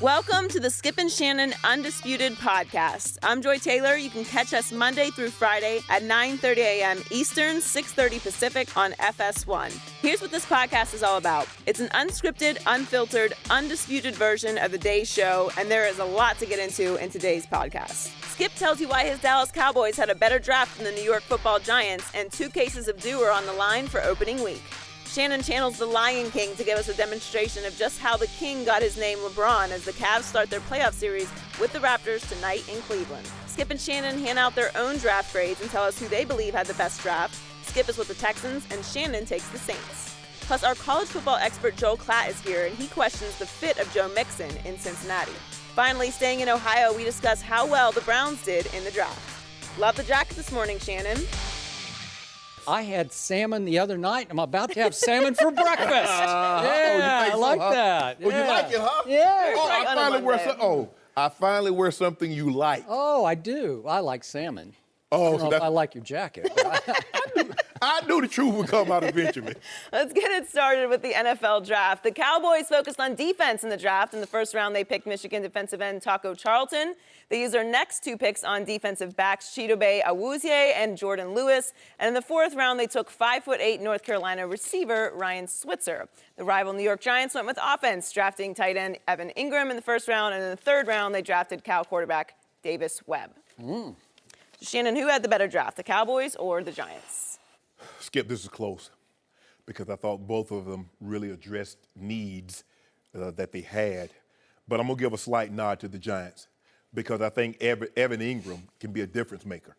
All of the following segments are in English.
Welcome to the Skip and Shannon Undisputed podcast. I'm Joy Taylor. You can catch us Monday through Friday at 9:30 a.m. Eastern, 6:30 Pacific on FS1. Here's what this podcast is all about. It's an unscripted, unfiltered, undisputed version of the day's show, and there is a lot to get into in today's podcast. Skip tells you why his Dallas Cowboys had a better draft than the New York Football Giants, and 2 cases of dew are on the line for opening week. Shannon channels the Lion King to give us a demonstration of just how the King got his name LeBron as the Cavs start their playoff series with the Raptors tonight in Cleveland. Skip and Shannon hand out their own draft grades and tell us who they believe had the best draft. Skip is with the Texans and Shannon takes the Saints. Plus, our college football expert Joel Klatt is here and he questions the fit of Joe Mixon in Cincinnati. Finally, staying in Ohio, we discuss how well the Browns did in the draft. Love the jacket this morning, Shannon. I had salmon the other night. I'm about to have salmon for breakfast. I like that. Oh, you like it, huh? Yeah. I finally wear something you like. Oh, I do. I like salmon. Oh, I don't know if I like your jacket. I knew the truth would come out eventually. Let's get it started with the NFL draft. The Cowboys focused on defense in the draft. In the first round, they picked Michigan defensive end Taco Charlton. They used their next 2 picks on defensive backs Chidobe Awuzie and Jordan Lewis. And in the 4th round, they took 5'8" North Carolina receiver Ryan Switzer. The rival New York Giants went with offense, drafting tight end Evan Ingram in the 1st round. And in the 3rd round, they drafted Cal quarterback Davis Webb. Shannon, who had the better draft, the Cowboys or the Giants? Skip, this is close because I thought both of them really addressed needs that they had. But I'm going to give a slight nod to the Giants because I think Evan Ingram can be a difference maker.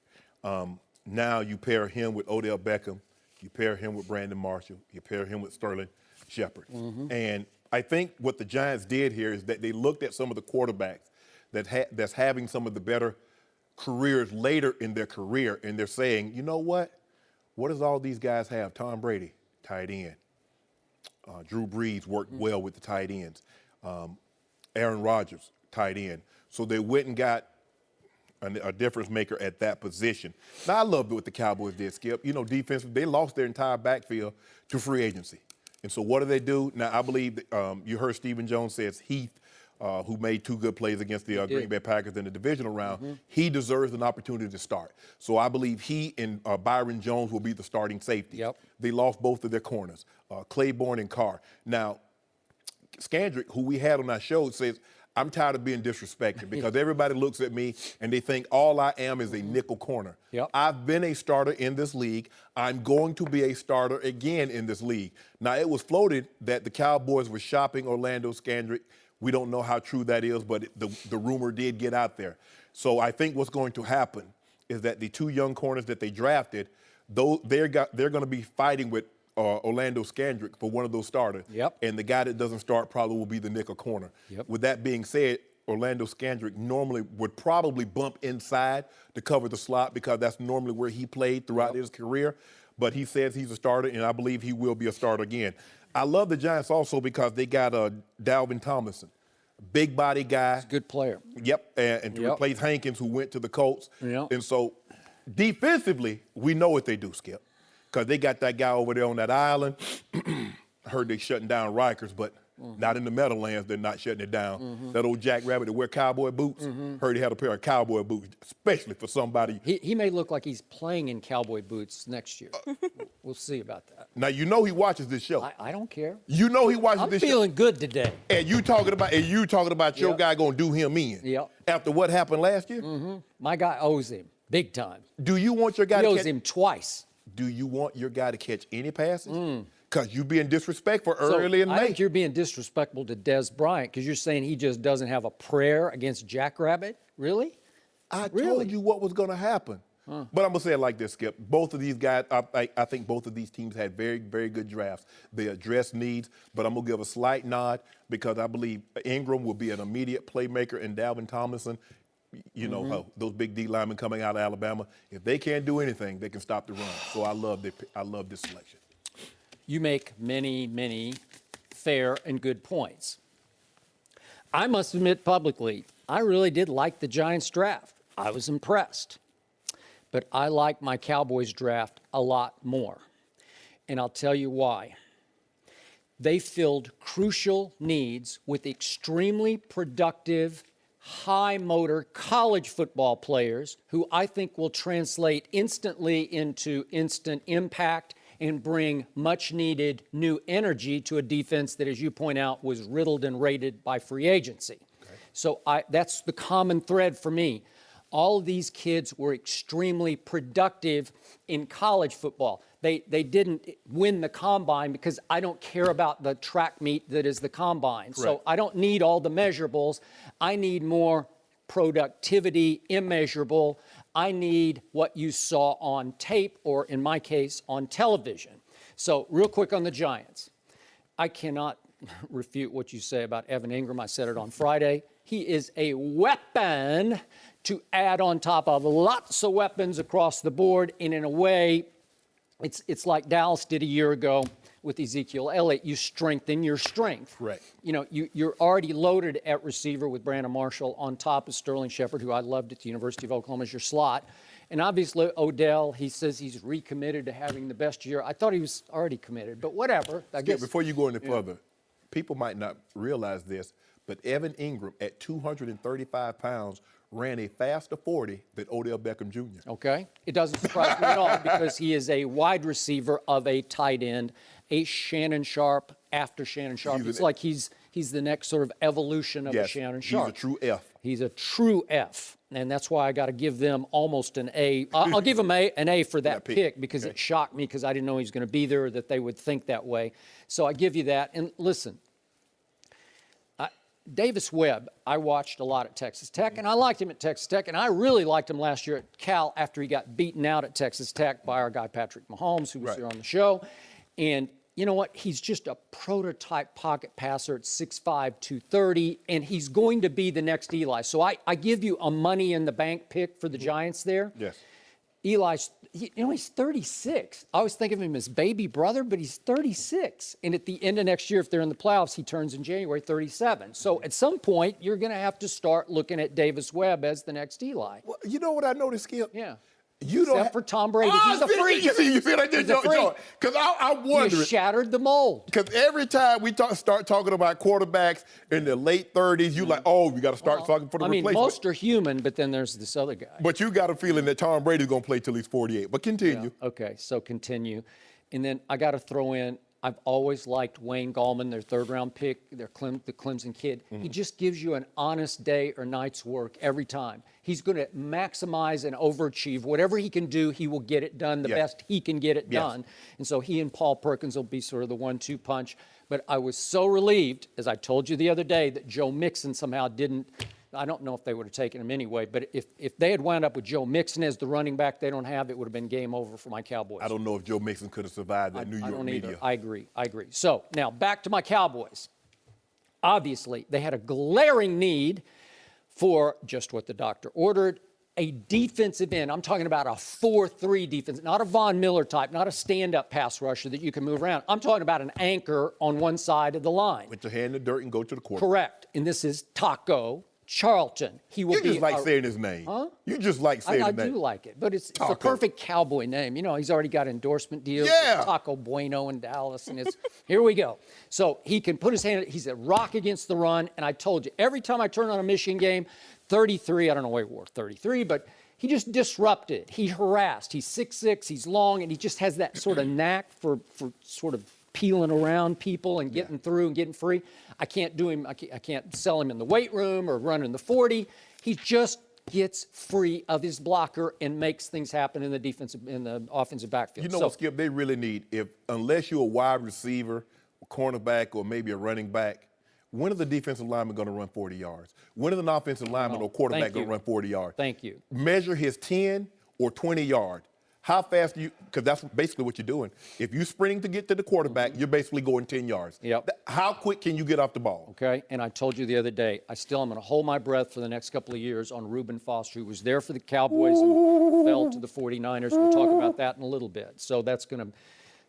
Now you pair him with Odell Beckham, you pair him with Brandon Marshall, you pair him with Sterling Shepard. And I think what the Giants did here is that they looked at some of the quarterbacks that's having some of the better careers later in their career, and they're saying, you know what? What does all these guys have? Tom Brady, tight end. Drew Brees worked well with the tight ends. Aaron Rodgers, tight end. So they went and got a difference maker at that position. Now, I love what the Cowboys did, Skip. You know, defensive, they lost their entire backfield to free agency. And so what do? Now, I believe you heard Stephen Jones says Heath, who made 2 good plays against the Green Bay Packers in the divisional round, he deserves an opportunity to start. So I believe he and Byron Jones will be the starting safety. Yep. They lost both of their corners, Claiborne and Carr. Now, Scandrick, who we had on our show, says, I'm tired of being disrespected because everybody looks at me and they think all I am is a nickel corner. Yep. I've been a starter in this league. I'm going to be a starter again in this league. Now, it was floated that the Cowboys were shopping Orlando Scandrick. We don't know how true that is, but the rumor did get out there. So I think what's going to happen is that the 2 young corners that they drafted, they're going to be fighting with Orlando Scandrick for one of those starters. Yep. And the guy that doesn't start probably will be the nickel corner. Yep. With that being said, Orlando Scandrick normally would probably bump inside to cover the slot because that's normally where he played throughout his career. But he says he's a starter, and I believe he will be a starter again. I love the Giants also because they got Dalvin Tomlinson, big body guy. He's a good player. Yep, and to replace Hankins, who went to the Colts. Yep. And so defensively, we know what they do, Skip, because they got that guy over there on that island. I heard they shutting down Rikers, but not in the Meadowlands. They're not shutting it down. That old Jackrabbit that wear cowboy boots, heard he had a pair of cowboy boots, especially for somebody. He may look like he's playing in cowboy boots next year. We'll see about that. Now, you know he watches this show. I don't care. You know he watches this show. I'm feeling good today. And you talking about your guy gonna do him in. Yep. After what happened last year? My guy owes him big time. Do you want your guy He to owes catch? him twice. Do you want your guy to catch any passes? Because you're being disrespectful early in May. I think you're being disrespectful to Des Bryant because you're saying he just doesn't have a prayer against Jackrabbit. Really? I told you what was going to happen. But I'm going to say it like this, Skip. Both of these guys, I think both of these teams had very, very good drafts. They addressed needs, but I'm going to give a slight nod because I believe Ingram will be an immediate playmaker and Dalvin Tomlinson, you know, those big D linemen coming out of Alabama, if they can't do anything, they can stop the run. So I love this selection. You make many, many fair and good points. I must admit publicly, I really did like the Giants draft. I was impressed. But I like my Cowboys draft a lot more. And I'll tell you why. they filled crucial needs with extremely productive, high motor college football players who I think will translate instantly into instant impact and bring much needed new energy to a defense that, as you point out, was riddled and raided by free agency. Okay. So that's the common thread for me. All of these kids were extremely productive in college football. They didn't win the combine because I don't care about the track meet that is the combine. Correct. So I don't need all the measurables. I need more productivity, immeasurable. I need what you saw on tape, or in my case, on television. So real quick on the Giants. I cannot refute what you say about Evan Ingram. I said it on Friday. He is a weapon to add on top of lots of weapons across the board. And in a way, it's like Dallas did a year ago with Ezekiel Elliott. You strengthen your strength. Right. You know, you're already loaded at receiver with Brandon Marshall on top of Sterling Shepard, who I loved at the University of Oklahoma as your slot. And obviously, Odell, he says he's recommitted to having the best year. I thought he was already committed, but whatever. I guess. Before you go any further, people might not realize this, but Evan Ingram at 235 pounds ran a faster 40 than Odell Beckham Jr. Okay. It doesn't surprise me at all because he is a wide receiver of a tight end, a Shannon Sharpe after Shannon Sharpe. It's like he's the next sort of evolution of a Shannon Sharpe. He's a true F. He's a true F. And that's why I got to give them almost an A. I'll give them an A for that pick because it shocked me because I didn't know he was going to be there or that they would think that way. So I give you that. And listen, Davis Webb, I watched a lot at Texas Tech, and I liked him at Texas Tech, and I really liked him last year at Cal after he got beaten out at Texas Tech by our guy Patrick Mahomes, who was here on the show. And you know what? He's just a prototype pocket passer at 6'5", 230, and he's going to be the next Eli. So I give you a money in the bank pick for the Giants there. Yes. Eli's, he's 36. I always think of him as baby brother, but he's 36. And at the end of next year, if they're in the playoffs, he turns in January 37. So at some point, you're going to have to start looking at Davis Webb as the next Eli. Well, you know what I noticed, Skip? Yeah. You don't Except for Tom Brady. He's a freak. You see what I did, Joe? Because I wondered. He shattered the mold. Because every time we start talking about quarterbacks in the late 30s, you're like, oh, we got to start talking for the replacement. Most are human, but then there's this other guy. But you got a feeling that Tom Brady's going to play till he's 48. But continue. Yeah. Okay, so continue. And then I got to throw in, I've always liked Wayne Gallman, their third-round pick, the Clemson kid. He just gives you an honest day or night's work every time. He's going to maximize and overachieve. Whatever he can do, he will get it done the best he can get it done. And so he and Paul Perkins will be sort of the 1-2 punch. But I was so relieved, as I told you the other day, that Joe Mixon somehow didn't. I don't know if they would have taken him anyway, but if they had wound up with Joe Mixon as the running back they don't have, it would have been game over for my Cowboys. I don't know if Joe Mixon could have survived that New York media. I agree. So now back to my Cowboys. Obviously, they had a glaring need for just what the doctor ordered, a defensive end. I'm talking about a 4-3 defense, not a Von Miller type, not a stand-up pass rusher that you can move around. I'm talking about an anchor on one side of the line. Put your hand in the dirt and go to the quarterback. Correct. And this is Taco Charlton. He will you just like saying his name. Huh? You just like saying his name. I do like it, but it's a perfect cowboy name. You know, he's already got endorsement deals with Taco Bueno in Dallas, and it's here we go. So he can put his hand. He's a rock against the run, and I told you every time I turn on a Michigan game, 33. I don't know why he wore 33, but he just disrupted. He harassed. He's 6'6". He's long, and he just has that sort of knack for sort of peeling around people and getting through and getting free. I can't do him. I can't sell him in the weight room or running the 40. He just gets free of his blocker and makes things happen in the offensive backfield. You know what, Skip? They really need, unless you're a wide receiver, a cornerback, or maybe a running back, when are the defensive linemen going to run 40 yards? When is an offensive lineman or quarterback going to run 40 yards? Thank you. Measure his 10 or 20 yard. How fast do you, because that's basically what you're doing. If you're sprinting to get to the quarterback, you're basically going 10 yards. Yep. How quick can you get off the ball? Okay, and I told you the other day, I still am going to hold my breath for the next couple of years on Reuben Foster, who was there for the Cowboys and fell to the 49ers. We'll talk about that in a little bit. So that's going to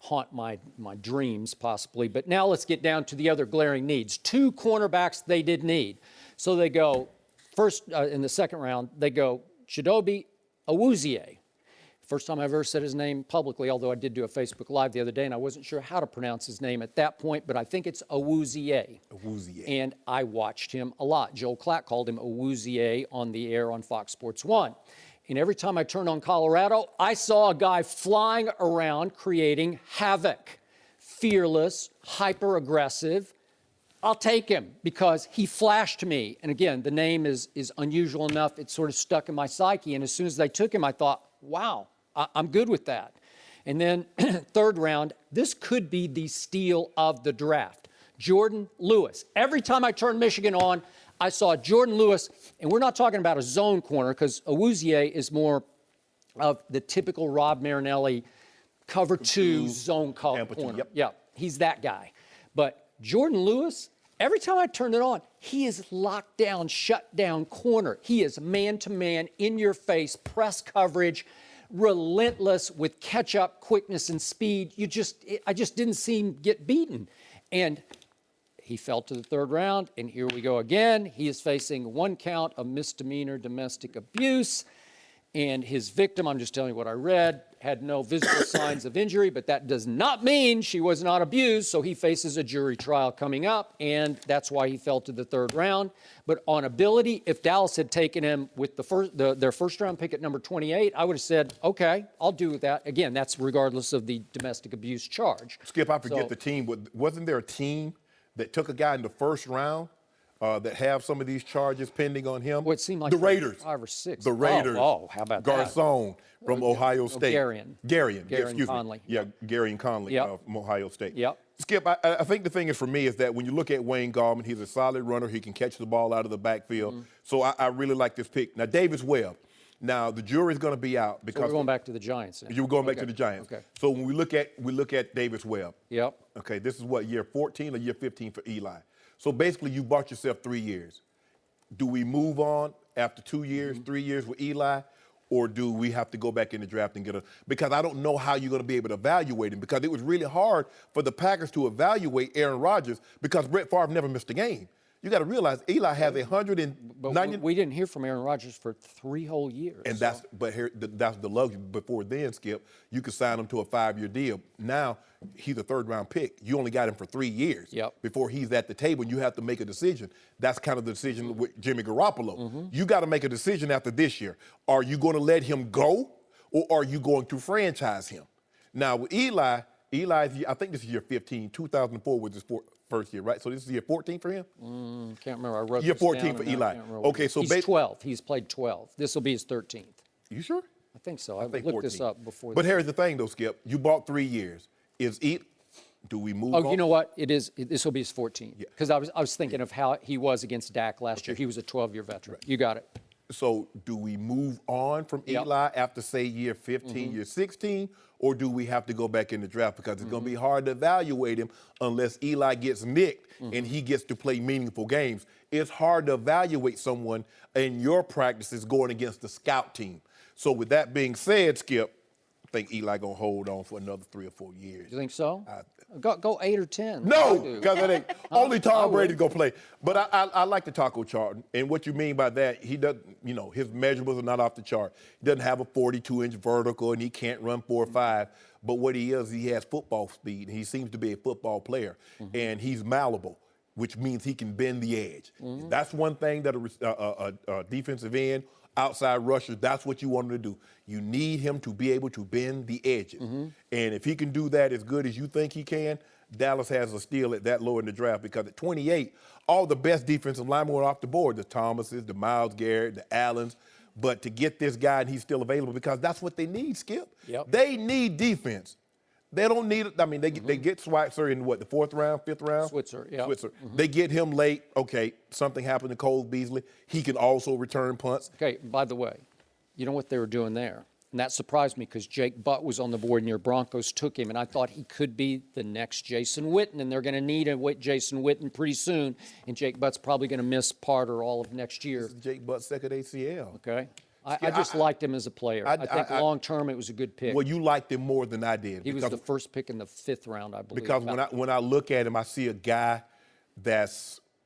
haunt my dreams, possibly. But now let's get down to the other glaring needs. 2 cornerbacks they did need. So they go, first in the second round, they go Chidobe Awuzie First time I ever said his name publicly, although I did do a Facebook Live the other day, and I wasn't sure how to pronounce his name at that point, but I think it's Awuzie. Awuzie. And I watched him a lot. Joel Klatt called him Awuzie on the air on Fox Sports 1. And every time I turned on Colorado, I saw a guy flying around creating havoc. Fearless, hyper-aggressive. I'll take him because he flashed me. And again, the name is unusual enough. It sort of stuck in my psyche. And as soon as they took him, I thought, wow, I'm good with that. And then third round, this could be the steal of the draft. Jordan Lewis. Every time I turned Michigan on, I saw Jordan Lewis, and we're not talking about a zone corner because Awuzie is more of the typical Rob Marinelli cover two zone corner. Yep, he's that guy. But Jordan Lewis, every time I turn it on, he is locked down, shut down corner. He is man-to-man, in your face, press coverage, relentless with catch-up, quickness, and speed. I just didn't see him get beaten. And he fell to the third round, and here we go again. He is facing one count of misdemeanor domestic abuse. And his victim, I'm just telling you what I read, had no visible signs of injury, but that does not mean she was not abused. So he faces a jury trial coming up, and that's why he fell to the third round. But on ability, if Dallas had taken him with their first round pick at number 28, I would have said, okay, I'll do that. Again, that's regardless of the domestic abuse charge. Skip, I forget the team. Wasn't there a team that took a guy in the first round that have some of these charges pending on him? Well, it seemed like the Raiders. 5 or 6. The Raiders. Oh, how about that? Garcon from Ohio State. Garyon Conley. Yeah, Garyon Conley from Ohio State. Yep. Skip, I think the thing is for me is that when you look at Wayne Gallman, he's a solid runner. He can catch the ball out of the backfield. So I really like this pick. Now, Davis Webb. Now, the jury's going to be out because... So we're going back to the Giants now. You're going back to the Giants. Okay. So when we look at Davis Webb. Yep. Okay, this is what, year 14 or year 15 for Eli? So basically, you bought yourself 3 years. Do we move on after 2 years, 3 years with Eli, or do we have to go back in the draft and get a? Because I don't know how you're going to be able to evaluate him, because it was really hard for the Packers to evaluate Aaron Rodgers because Brett Favre never missed a game. You got to realize Eli has 190. But we didn't hear from Aaron Rodgers for 3 whole years. And that's the luxury. Before then, Skip, you could sign him to a 5-year deal. Now he's a third-round pick. You only got him for 3 years. Before he's at the table, and you have to make a decision. That's kind of the decision with Jimmy Garoppolo. You got to make a decision after this year. Are you going to let him go, or are you going to franchise him? Now with Eli, I think this is year 15. 2004 was his first year, right? So this is year 14 for him? Can't remember. I wrote year this 14 down for and I Eli. can't remember. Okay, so he's 12. He's played 12. This will be his 13th. You sure? I think so. I think looked 14. this up before. But here's the thing, though, Skip. You bought 3 years. Do we move on? Oh, you know what? This will be his 14th. Because I was thinking of how he was against Dak last year. He was a 12-year veteran. Right. You got it. So do we move on from Eli after, say, year 15, year 16, or do we have to go back in the draft? Because it's going to be hard to evaluate him unless Eli gets nicked and he gets to play meaningful games. It's hard to evaluate someone in your practices going against the scout team. So with that being said, Skip, I think Eli going to hold on for another 3 or 4 years. You think so? Go 8 or 10. No, because it ain't. Only Tom Brady's going to play. But I like the taco chart. And what you mean by that, he doesn't, his measurables are not off the chart. He doesn't have a 42-inch vertical, and he can't run 4.5. But what he is, he has football speed, and he seems to be a football player. And he's malleable, which means he can bend the edge. That's one thing that a defensive end, outside rusher, that's what you want him to do. You need him to be able to bend the edges. And if he can do that as good as you think he can, Dallas has a steal at that low in the draft, because at 28, all the best defensive linemen were off the board, the Thomases, the Myles Garrett, the Allens. But to get this guy and he's still available, because that's what they need, Skip. They need defense. They don't need it. I mean, they get Schweitzer in the 4th round, 5th round? Switzer. They get him late. Okay, something happened to Cole Beasley. He can also return punts. Okay, by the way, you know what they were doing there? And that surprised me, because Jake Butt was on the board and your Broncos took him, and I thought he could be the next Jason Witten, and they're going to need a Jason Witten pretty soon, and Jake Butt's probably going to miss part or all of next year. This is Jake Butt's second ACL. Okay. I just liked him as a player. I think long-term it was a good pick. Well, you liked him more than I did. He was the first pick in the 5th round, I believe. Because when I look at him, I see a guy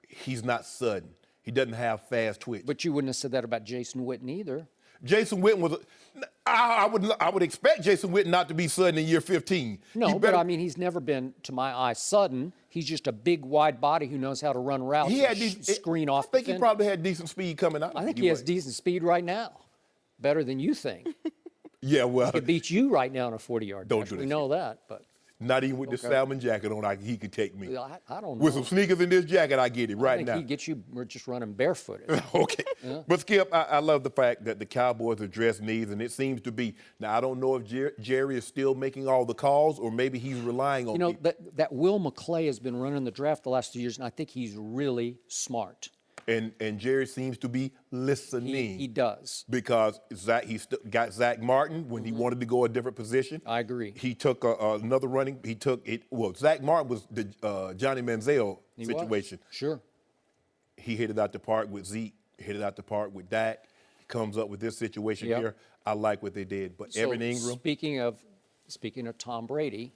he's not sudden. He doesn't have fast twitch. But you wouldn't have said that about Jason Witten either. Jason Witten was. I would expect Jason Witten not to be sudden in year 15. No, but I mean, he's never been, to my eye, sudden. He's just a big, wide body who knows how to run routes and screen off. I think he probably had decent speed coming out. I think he has decent speed right now, better than you think. Yeah, well, He could beat you right now in a 40-yard dash. do that We know that, but. not even with the salmon jacket on, he could take me. I don't know. With some sneakers in this jacket, I get it right now. I think he'd get you. We're just running barefooted. Okay. Yeah. But, Skip, I love the fact that the Cowboys address needs, and it seems to be. Now, I don't know if Jerry is still making all the calls or maybe he's relying on You know, that Will McClay has been running the draft the last 2 years, and I think he's really smart. And Jerry seems to be listening. He does. Because got Zach Martin when he wanted to go a different position. I agree. He took another running. He took it. Well, Zach Martin was the Johnny Manziel situation. Sure. He hit it out the park with Zeke. Hit it out the park with Dak. He comes up with this situation here. I like what they did. But Evan Ingram. Speaking of Tom Brady,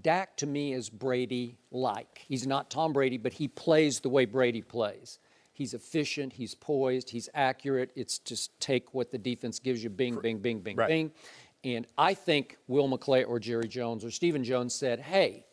Dak to me is Brady-like. He's not Tom Brady, but he plays the way Brady plays. He's efficient, he's poised, he's accurate. It's just take what the defense gives you, bing, bing, bing, bing, bing. And I think Will McClay or Jerry Jones or Stephen Jones said, hey,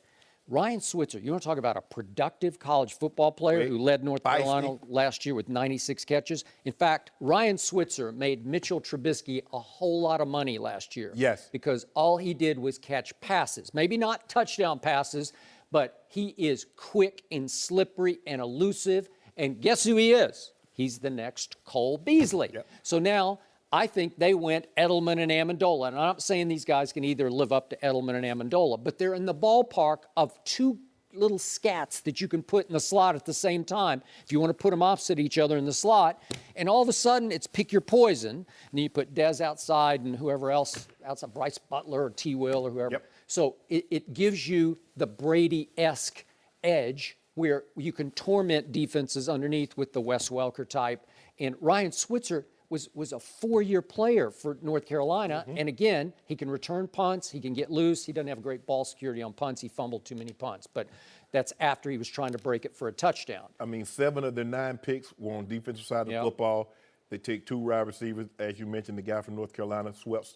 Ryan Switzer, you want to talk about a productive college football player who led North Carolina last year with 96 catches? In fact, Ryan Switzer made Mitchell Trubisky a whole lot of money last year. Yes. Because all he did was catch passes. Maybe not touchdown passes, but he is quick and slippery and elusive. And guess who he is? He's the next Cole Beasley. Yep. So now I think they went Edelman and Amendola. And I'm not saying these guys can either live up to Edelman and Amendola, but they're in the ballpark of two little scats that you can put in the slot at the same time if you want to put them opposite each other in the slot. And all of a sudden, it's pick your poison. And then you put Dez outside and whoever else outside, Bryce Butler or T. Will or whoever. Yep. So it gives you the Brady-esque edge where you can torment defenses underneath with the Wes Welker type. And Ryan Switzer was a 4-year player for North Carolina. And again, he can return punts. He can get loose. He doesn't have great ball security on punts. He fumbled too many punts. But that's after he was trying to break it for a touchdown. I mean, 7 of their 9 picks were on defensive side of the football. They take 2 wide receivers, as you mentioned, the guy from North Carolina, Switzer,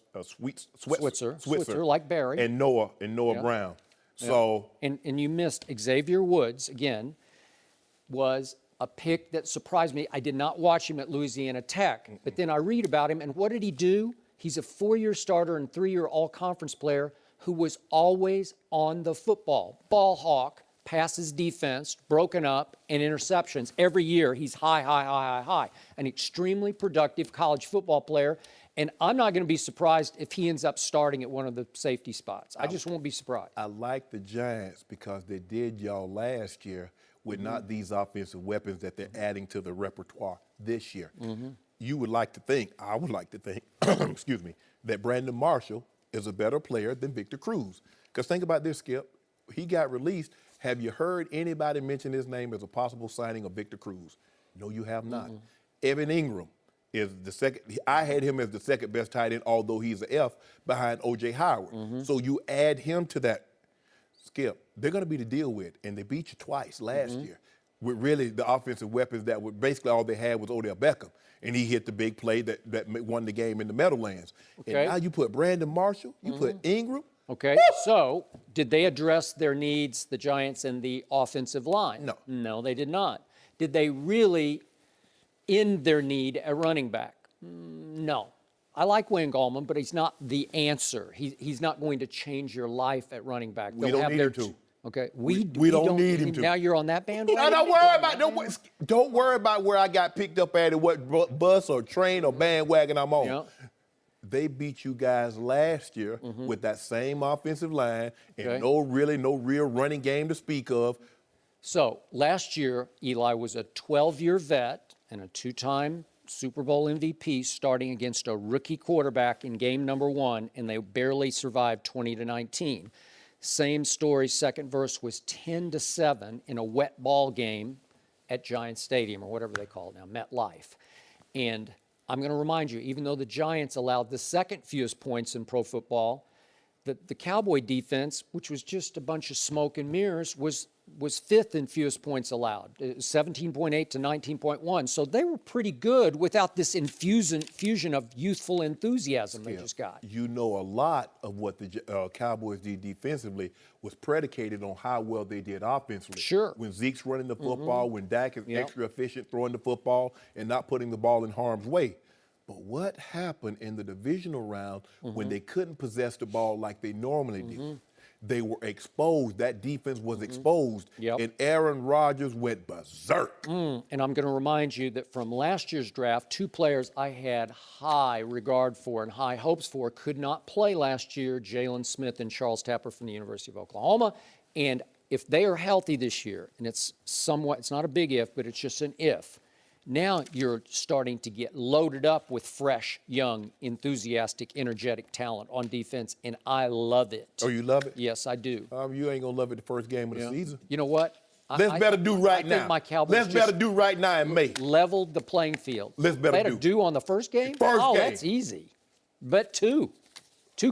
like Barry. And Noah Brown. So and you missed Xavier Woods, again, was a pick that surprised me. I did not watch him at Louisiana Tech, but then I read about him, and what did he do? He's a 4-year starter and 3-year all-conference player who was always on the football. Ball hawk, passes defense, broken up, and interceptions. Every year, he's high. An extremely productive college football player. And I'm not going to be surprised if he ends up starting at one of the safety spots. I just won't be surprised. I like the Giants because they did y'all last year with not these offensive weapons that they're adding to the repertoire this year. You would like to think, I would like to think, excuse me, that Brandon Marshall is a better player than Victor Cruz. Because think about this, Skip. He got released. Have you heard anybody mention his name as a possible signing of Victor Cruz? No, you have not. Evan Ingram is the second. I had him as the second best tight end, although he's an F behind O.J. Howard. So you add him to that, Skip. They're going to be to deal with, and they beat you twice last year with really the offensive weapons that were basically all they had was Odell Beckham, and he hit the big play that won the game in the Meadowlands. Okay. And now you put Brandon Marshall, you put Ingram. Okay, so did they address their needs, the Giants, and the offensive line? No. No, they did not. Did they really end their need at running back? No. I like Wayne Gallman, but he's not the answer. He's not going to change your life at running back. We don't need him to. Okay, we don't need him to. Now you're on that bandwagon? Don't worry about where I got picked up at, what bus or train or bandwagon I'm on. Yeah. They beat you guys last year with that same offensive line and no real running game to speak of. So last year, Eli was a 12-year vet and a 2-time Super Bowl MVP starting against a rookie quarterback in game number 1, and they barely survived 20-19. Same story, second verse was 10-7 in a wet ball game at Giant Stadium, or whatever they call it now, MetLife. And I'm going to remind you, even though the Giants allowed the second fewest points in pro football, the Cowboy defense, which was just a bunch of smoke and mirrors, was fifth in fewest points allowed, 17.8 to 19.1. So they were pretty good without this fusion of youthful enthusiasm they just got. You know, a lot of what the Cowboys did defensively was predicated on how well they did offensively. Sure. When Zeke's running the football, when Dak is extra efficient throwing the football and not putting the ball in harm's way. But what happened in the divisional round when they couldn't possess the ball like they normally do? They were exposed. That defense was exposed. And Aaron Rodgers went berserk. And I'm going to remind you that from last year's draft, 2 players I had high regard for and high hopes for could not play last year, Jalen Smith and Charles Tapper from the University of Oklahoma. And if they are healthy this year, and it's not a big if, but it's just an if, now you're starting to get loaded up with fresh, young, enthusiastic, energetic talent on defense, and I love it. Oh, you love it? Yes, I do. You ain't going to love it the first game of the season. You know what? Let's better do right now. Think my Cowboys Let's better do right now in May. Leveled the playing field. Let's better do on the first game? First game. That's easy. But 2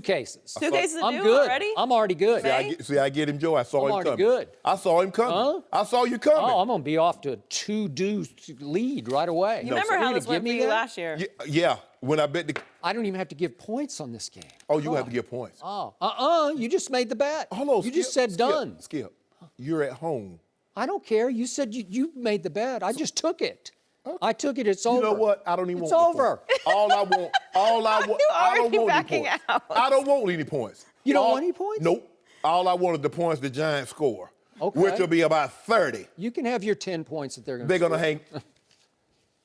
cases. 2 cases I'm do good. already? I'm already good. I get him, Joe. I saw him already coming. good. I saw him coming. Huh? I saw you coming. Oh, I'm going to be off to a 2-2 lead right away. You remember how this went for you last year? Yeah. When I bet the. I don't even have to give points on this game. Oh, you have to give points. Oh, you just made the bet. Hold on. You just said done. Skip. You're at home. I don't care. You said you made the bet. I just took it. I took it. It's over. You know what? I don't even it's want over. All I want, I don't want backing any points. out? I don't want any points. You don't want any points? Nope. All I want is the points the Giants score, Okay. which will be about 30. You can have your 10 points that they're going to They're going to hang.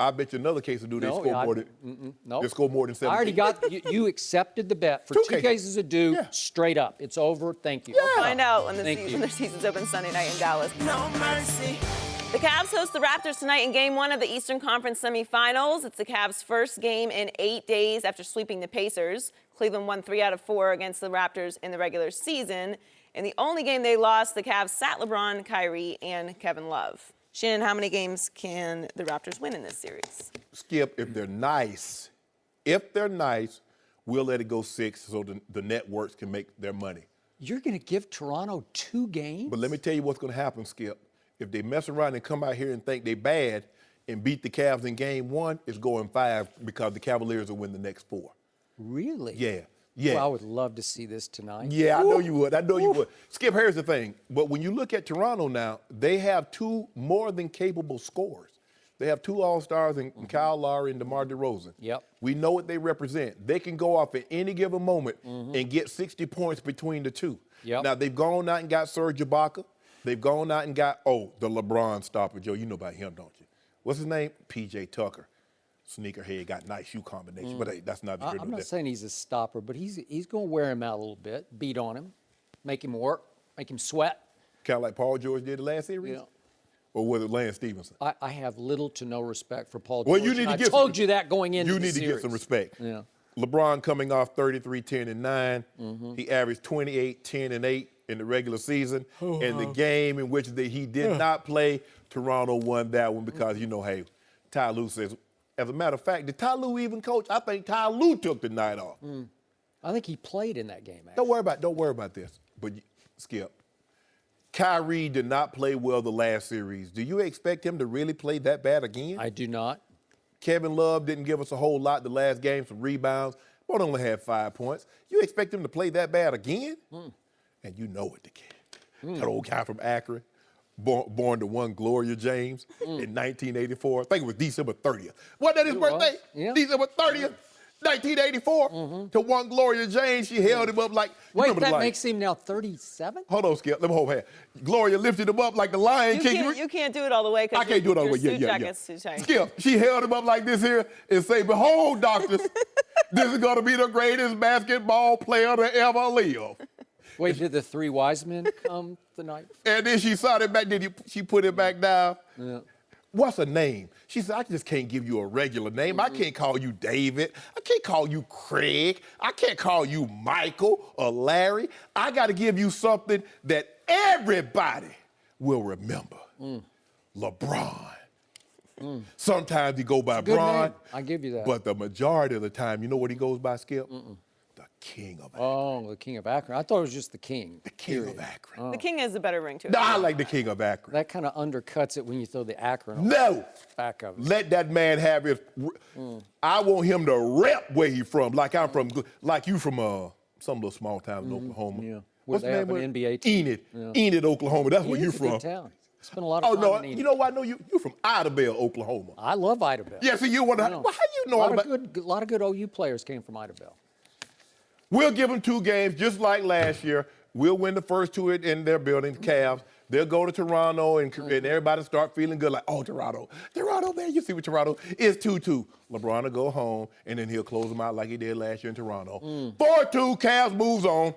I bet you another case will do. They score more than. Nope. They score more than 17. I already got you accepted the bet for 2 cases of due. Straight up. It's over. Thank you. We'll find out when the season's open Sunday night in Dallas. No mercy. The Cavs host the Raptors tonight in Game 1 of the Eastern Conference semifinals. It's the Cavs' first game in 8 days after sweeping the Pacers. Cleveland won 3 out of 4 against the Raptors in the regular season. In the only game they lost, the Cavs sat LeBron, Kyrie, and Kevin Love. Shannon, how many games can the Raptors win in this series? Skip, if they're nice, we'll let it go 6 so the networks can make their money. You're going to give Toronto 2 games? But let me tell you what's going to happen, Skip. If they mess around and come out here and think they bad and beat the Cavs in Game 1, it's going 5 because the Cavaliers will win the next 4. Really? Yeah. Well, I would love to see this tonight. Yeah, I know you would. You would. Skip, here's the thing. But when you look at Toronto now, they have 2 more than capable scorers. They have 2 All-Stars in Kyle Lowry and DeMar DeRozan. Yep. We know what they represent. They can go off at any given moment and get 60 points between the 2. Yep. Now, they've gone out and got Serge Ibaka. They've gone out and got, the LeBron stopper. Joe, you know about him, don't you? What's his name? P.J. Tucker. Sneakerhead, got nice shoe combination, but hey, that's not the I'm not saying he's a stopper, but he's going to wear him out a little bit, beat on him, make him work, make him sweat. Kind of like Paul George did the last series? Yeah. Or was it Lance Stevenson? I have little to no respect for Paul Well, George. you need to I get told you that going into the You need series. to get some respect. Yeah. LeBron coming off 33, 10, and 9. He averaged 28, 10, and 8 in the regular season. And the game in which he did not play, Toronto won that one because, hey, Ty Lue says, as a matter of fact, did Ty Lue even coach? I think Ty Lue took the night off. I think he played in that game, actually. Don't worry about this. But, Skip, Kyrie did not play well the last series. Do you expect him to really play that bad again? I do not. Kevin Love didn't give us a whole lot the last game, some rebounds, but only had 5 points. You expect him to play that bad again? And you know it, the kid. That old guy from Akron, born to one Gloria James in 1984. I think it was December 30th. Wasn't that his birthday? Yeah. December 30th, 1984. To one Gloria James, she held him up like. Wait, that makes him now 37? Hold on, Skip. Let me hold hand. Gloria lifted him up like the Lion King. You can't do it all the way. I can't do it all the way. Yeah. Skip, she held him up like this here and say, "Behold, doctors, this is going to be the greatest basketball player to ever live." Wait, did the 3 wise men come tonight? And then she saw it back. She put it back down. Yeah. What's her name? She said, I just can't give you a regular name. I can't call you David. I can't call you Craig. I can't call you Michael or Larry. I got to give you something that everybody will remember. LeBron. Sometimes he go by Good Bron. name. I give you that. But the majority of the time, you know what he goes by, Skip? The king of Akron. Oh, the king of Akron. I thought it was just the king. The king of Akron. The king has a better ring to it. No, I like the king of Akron. That kind of undercuts it when you throw the Akron on No. the back of it. Let that man have his. I want him to rep where he from, like I'm from, like you from some little small town in Oklahoma. Yeah. What's Where the they have name an of it? NBA team. Enid. Yeah. Enid, Oklahoma. That's where you It's a from. good town. Spent a lot of Oh time no, in Enid. you know what? I know you from Idabel, Oklahoma. I love Idabel. Yeah, so you want to? No. Well, how you know a lot about? of good, lot of good OU players came from Idabel. We'll give them 2 games, just like last year. We'll win the first 2 in their building, the Cavs. They'll go to Toronto, and everybody start feeling good, like, oh, Toronto, man, you see what Toronto is 2-2. LeBron will go home, and then he'll close them out like he did last year in Toronto. 4-2, Cavs moves on.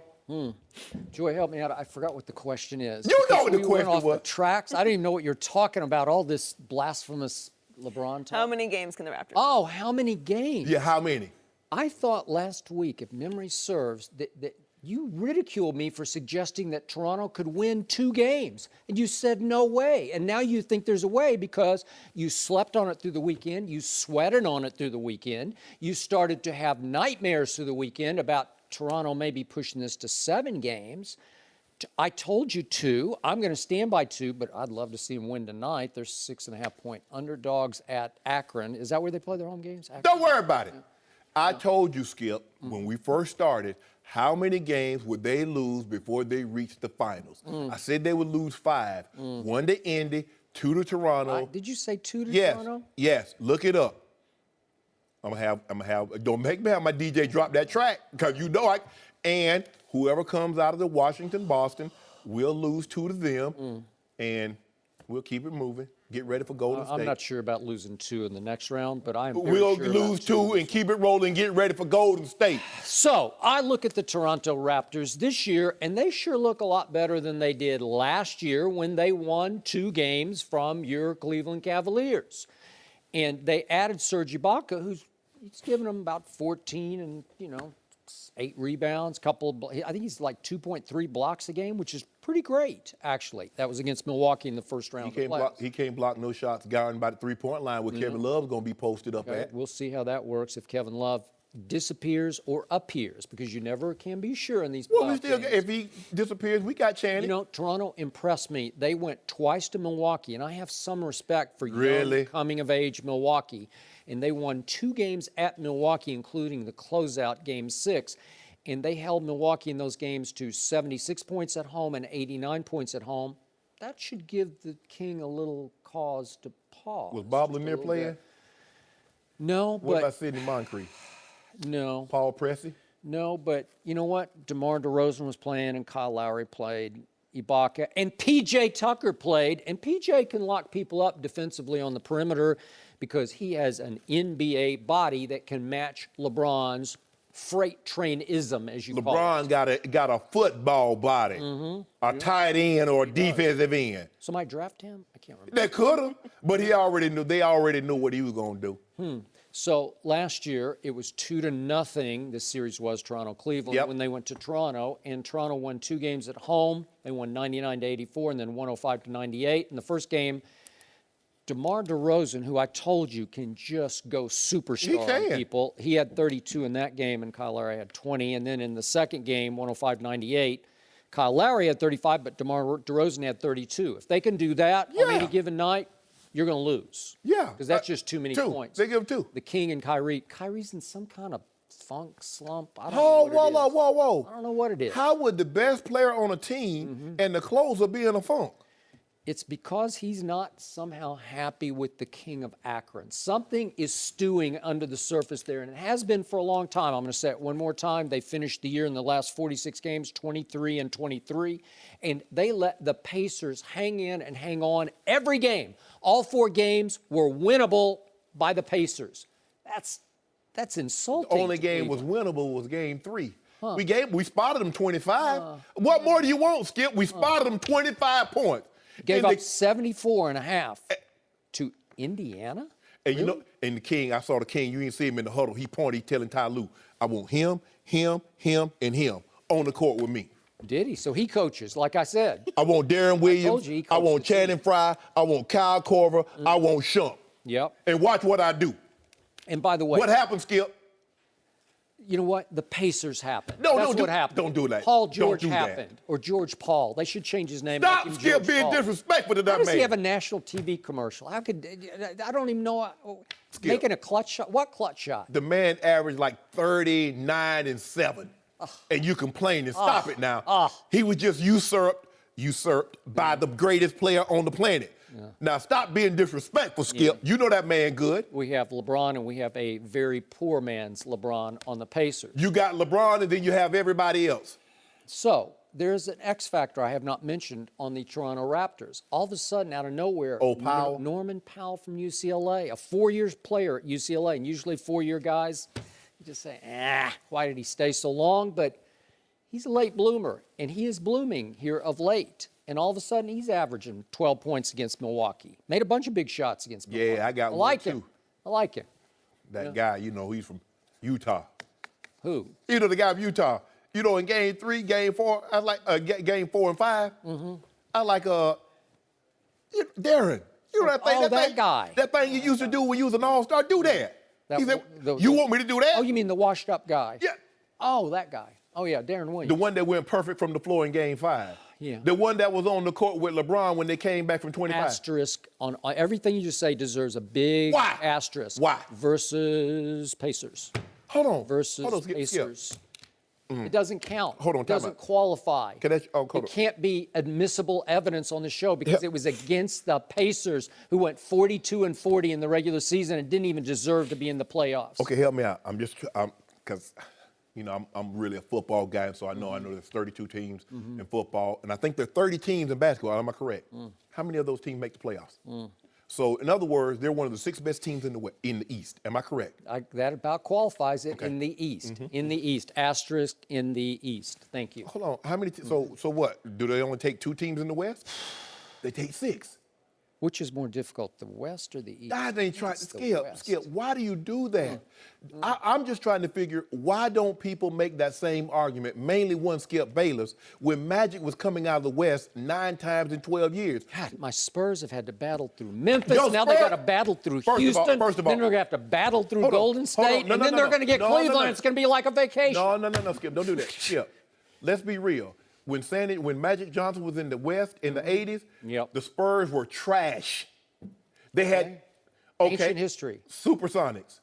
Joy, help me out. I forgot what the question is. You know what the we question went off was. the tracks. I didn't even know what you're talking about. All this blasphemous LeBron talk. How many games can the Raptors? Oh, how many games? Yeah, how many? I thought last week, if memory serves, that you ridiculed me for suggesting that Toronto could win 2 games. And you said no way. And now you think there's a way because you slept on it through the weekend. You sweated on it through the weekend. You started to have nightmares through the weekend about Toronto maybe pushing this to 7 games. I told you 2. I'm going to stand by 2, but I'd love to see them win tonight. They're 6.5-point underdogs at Akron. Is that where they play their home games? Akron? Don't worry about it. I told you, Skip, when we first started, how many games would they lose before they reached the finals? I said they would lose 5. 1 to Indy, 2 to Toronto. Did you say 2 to Yes, Toronto? yes. Look it up. I'm gonna have. Don't make me have my DJ drop that track, because you know I. And whoever comes out of the Washington, Boston, we'll lose 2 to them, and we'll keep it moving. Get ready for Golden State. I'm not sure about losing 2 in the next round, but I'm very We'll sure lose about 2 and keep it rolling. Get ready for Golden State. So I look at the Toronto Raptors this year, and they sure look a lot better than they did last year when they won 2 games from your Cleveland Cavaliers. And they added Serge Ibaka, he's given them about 14 and, 8 rebounds, I think he's like 2.3 blocks a game, which is pretty great, actually. That was against Milwaukee in the first round of the playoffs. He can't block no shots guarding by the 3-point line where Kevin Love's going to be posted up at. We'll see how that works if Kevin Love disappears or appears, because you never can be sure in these playoff games. If he disappears, we got Channing. Toronto impressed me. They went twice to Milwaukee, and I have some respect for Really? young, coming-of-age Milwaukee. And they won 2 games at Milwaukee, including the closeout Game 6. And they held Milwaukee in those games to 76 points at home and 89 points at home. That should give the King a little cause to pause. Was Bob just a Lanier little playing? bit. No, What about but Sidney Moncrief? no. Paul Pressey? No, but you know what? DeMar DeRozan was playing, and Kyle Lowry played, Ibaka, and P.J. Tucker played. And P.J. can lock people up defensively on the perimeter because he has an NBA body that can match LeBron's freight train-ism, as you call it. LeBron got a football body, a tight end or a defensive end. Somebody draft him? I can't remember. They could have, but they already knew what he was going to do. So last year, it was 2-0. This series was Toronto-Cleveland when they went to Toronto, and Toronto won 2 games at home. They won 99-84 and then 105-98. In the first game, DeMar DeRozan, who I told you can just go superstar on people, he had 32 in that game, and Kyle Lowry had 20. And then in the second game, 105-98, Kyle Lowry had 35, but DeMar DeRozan had 32. If they can do that on any given night, you're going to lose. Yeah. Because that's just too many 2. points. They give him 2. The King and Kyrie. Kyrie's in some kind of funk slump. I don't know what it is. Whoa. I don't know what it is. How would the best player on a team and the closer be in a funk? It's because he's not somehow happy with the King of Akron. Something is stewing under the surface there, and it has been for a long time. I'm going to say it one more time. They finished the year in the last 46 games, 23-23, and they let the Pacers hang in and hang on every game. All 4 games were winnable by the Pacers. That's insulting. The only game was winnable was Game 3. We spotted them 25. What more do you want, Skip? We spotted them 25 points. Gave up 74.5 to Indiana? And really? And the King, I saw the King, you didn't see him in the huddle. He pointed, he telling Ty Lue, I want him, and him on the court with me. Did he? So he coaches, like I said. I want Darren Williams. I want Channing Frye. I want Kyle Korver. I want Shump. Yep. And watch what I do. And by the way. What happened, Skip? You know what? The Pacers happened. No, That's don't what happened. Don't do that. Paul Don't George do that. happened, or George Paul. They should change his name. Stop, make him Skip, George being Paul. disrespectful to that How does man. he have a national TV commercial? How could I don't even know. Making a clutch shot. What clutch shot? The man averaged like 39 and 7. And you complaining. Stop it now. He was just usurped by the greatest player on the planet. Yeah. Now stop being disrespectful, Skip. Yeah. You know that man good. We have LeBron and we have a very poor man's LeBron on the Pacers. You got LeBron and then you have everybody else. So there's an X factor I have not mentioned on the Toronto Raptors. All of a sudden, out of nowhere, Powell. Norman Powell from UCLA, a 4-year player at UCLA, and usually 4-year guys, you just say, why did he stay so long? But he's a late bloomer, and he is blooming here of late. And all of a sudden, he's averaging 12 points against Milwaukee. Made a bunch of big shots against Milwaukee. Yeah, I got one, like too. him. I like him. That guy, he's from Utah. Who? The guy from Utah. In game 3, game 4, I like game 4 and 5. Mm-hmm. I like Darren. That thing. That guy. That thing you used to do when you was an all-star. Do that. He said, you want me to do that? Oh, you mean the washed-up guy? Yeah. Oh, that guy. Oh, yeah, Darren Williams. The one that went perfect from the floor in game 5. Yeah. The one that was on the court with LeBron when they came back from 25. Asterisk on everything you just say deserves a big asterisk. Why? Versus Pacers. Hold on. Versus Pacers. It doesn't count. Hold on, it doesn't qualify. It can't be admissible evidence on the show because it was against the Pacers who went 42-40 in the regular season and didn't even deserve to be in the playoffs. Okay, help me out. Because I'm really a football guy, so I know there's 32 teams in football, and I think there are 30 teams in basketball. Am I correct? How many of those teams make the playoffs? So, in other words, they're one of the 6 best teams in the East. Am I correct? That about qualifies it in the East. In the East. Asterisk in the East. Thank you. Hold on. How many? So what? Do they only take 2 teams in the West? They take 6. Which is more difficult, the West or the East? I ain't trying to Skip. Why do you do that? I'm just trying to figure why don't people make that same argument, mainly one Skip Bayless, when Magic was coming out of the West 9 times in 12 years. God, my Spurs have had to battle through Memphis. Now they got to battle through Houston. First of all, then they're going to have to battle through Golden State. No, and then they're going to get Cleveland. It's going to be like a vacation. No, Skip. Don't do that. Skip. Let's be real. When Magic Johnson was in the West in the 80s, the Spurs were trash. They had ancient history. Supersonics,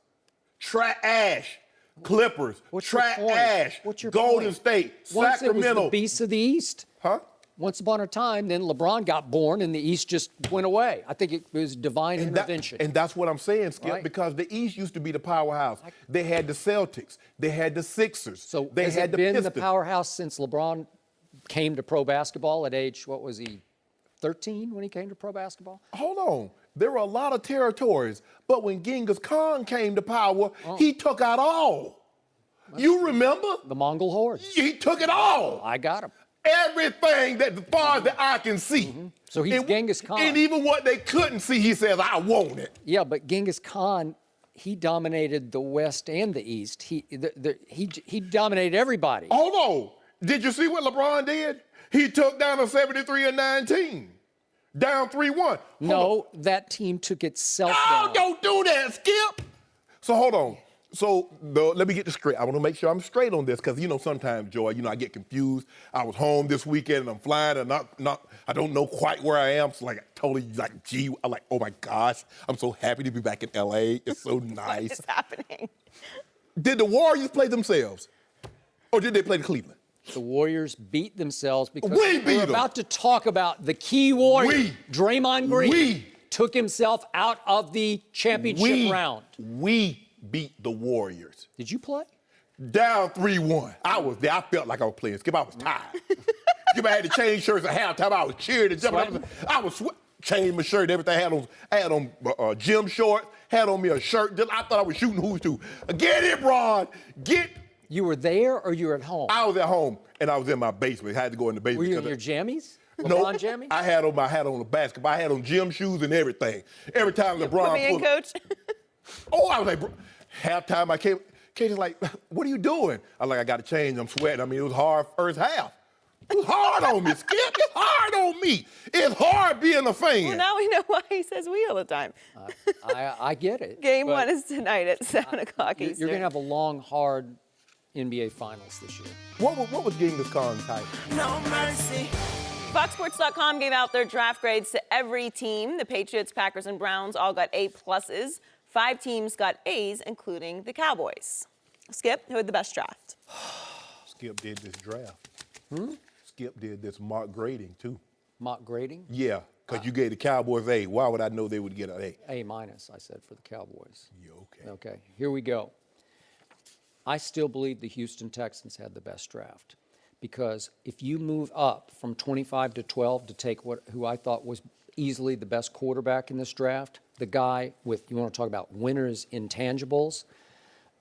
trash. Clippers, trash. What's your Golden point? State, Once Sacramento. it was the beasts of the East. Huh? Once upon a time, then LeBron got born and the East just went away. I think it was divine intervention. And that's what I'm saying, Skip, right? because the East used to be the powerhouse. They had the Celtics. They had the Sixers. So they has had it the been Pistons. the powerhouse since LeBron came to pro basketball at age, what was he, 13 when he came to pro basketball? Hold on. There were a lot of territories, but when Genghis Khan came to power, he took out all. You remember? The Mongol horde. He took it all. I got him. Everything that as far as the eye can see. So he's Genghis Khan. And even what they couldn't see, he says, I want it. Yeah, but Genghis Khan, he dominated the West and the East. He dominated everybody. Hold on. Did you see what LeBron did? He took down a 73-19. Down 3-1. No, that team took itself down. Don't do that, Skip. So hold on. So let me get this straight. I want to make sure I'm straight on this because, sometimes, Joy, I get confused. I was home this weekend and I'm flying and I don't know quite where I am. So I'm like, oh my gosh, I'm so happy to be back in LA. It's so nice. What is happening? Did the Warriors play themselves or did they play Cleveland? The Warriors beat themselves because we're about to talk about the key warrior, Draymond Green, took himself out of the championship round. We beat the Warriors. Did you play? Down 3-1. I was there. I felt like I was playing. Skip, I was tired. Skip, I had to change shirts at halftime. I was cheering and jumping. I was changing my shirt. Everything. I had on gym shorts. Had on me a shirt. I thought I was shooting who's too. Get it, Ron. You were there or you were at home? I was at home and I was in my basement. I had to go in the basement. Were you in your jammies? LeBron jammies? I had on the basketball. I had on gym shoes and everything. Every time LeBron Put me in, Coach. I was like, halftime I came. Katie's like, what are you doing? I'm like, I got to change. I'm sweating. I mean, it was hard first half. It was hard on me, Skip. It's hard on me. It's hard being a fan. Well, now we know why he says we all the time. I get it. Game 1 is tonight at 7 o'clock Eastern. You're going to have a long, hard NBA Finals this year. What was Genghis Khan title? No mercy. FoxSports.com gave out their draft grades to every team. The Patriots, Packers, and Browns all got A+. 5 teams got A's, including the Cowboys. Skip, who had the best draft? Skip did this draft. Skip did this mock grading, too. Mock grading? Yeah, because you gave the Cowboys A. Why would I know they would get an A? A-, I said, for the Cowboys. Yeah, okay. Okay, here we go. I still believe the Houston Texans had the best draft because if you move up from 25 to 12 to take who I thought was easily the best quarterback in this draft, the guy with, you want to talk about winners intangibles,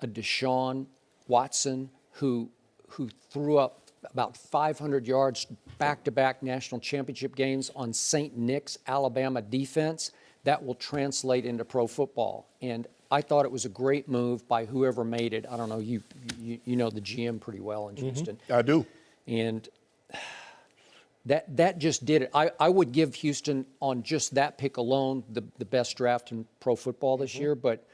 a Deshaun Watson who threw up about 500 yards back-to-back national championship games on St. Nick's Alabama defense, that will translate into pro football. And I thought it was a great move by whoever made it. I don't know, you know the GM pretty well in Houston. I do. And that just did it. I would give Houston on just that pick alone the best draft in pro football this year. But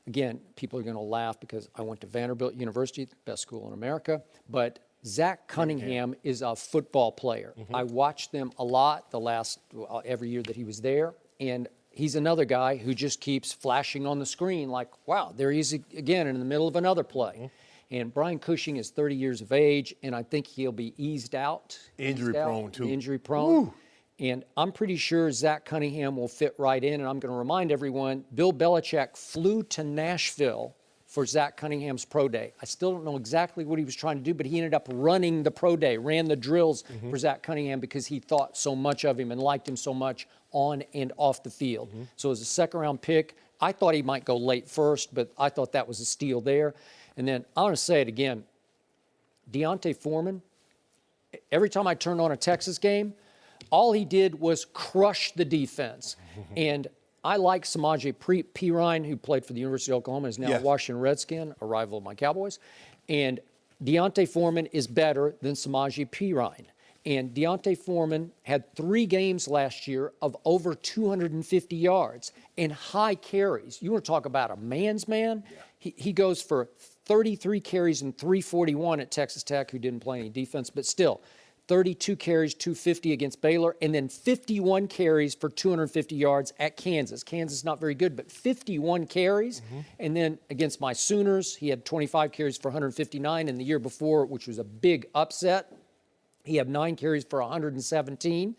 again, people are going to laugh because I went to Vanderbilt University, the best school in America. But Zach Cunningham is a football player. I watched them a lot every year that he was there. And he's another guy who just keeps flashing on the screen like, wow, there he is again in the middle of another play. And Brian Cushing is 30 years of age, and I think he'll be eased out. Injury-prone, too. Injury-prone. Woo. And I'm pretty sure Zach Cunningham will fit right in. And I'm going to remind everyone, Bill Belichick flew to Nashville for Zach Cunningham's pro day. I still don't know exactly what he was trying to do, but he ended up running the pro day, ran the drills for Zach Cunningham because he thought so much of him and liked him so much on and off the field. So as a second-round pick, I thought he might go late first, but I thought that was a steal there. And then I want to say it again, Deontay Foreman, every time I turned on a Texas game, all he did was crush the defense. And I like Samaje Perine, who played for the University of Oklahoma, is now a Washington Redskin, a rival of my Cowboys. And Deontay Foreman is better than Samaje Perine. And Deontay Foreman had 3 games last year of over 250 yards and high carries. You want to talk about a man's man? He goes for 33 carries and 341 at Texas Tech, who didn't play any defense, but still, 32 carries, 250 against Baylor, and then 51 carries for 250 yards at Kansas. Kansas not very good, but 51 carries. And then against my Sooners, he had 25 carries for 159, and the year before, which was a big upset, he had 9 carries for 117.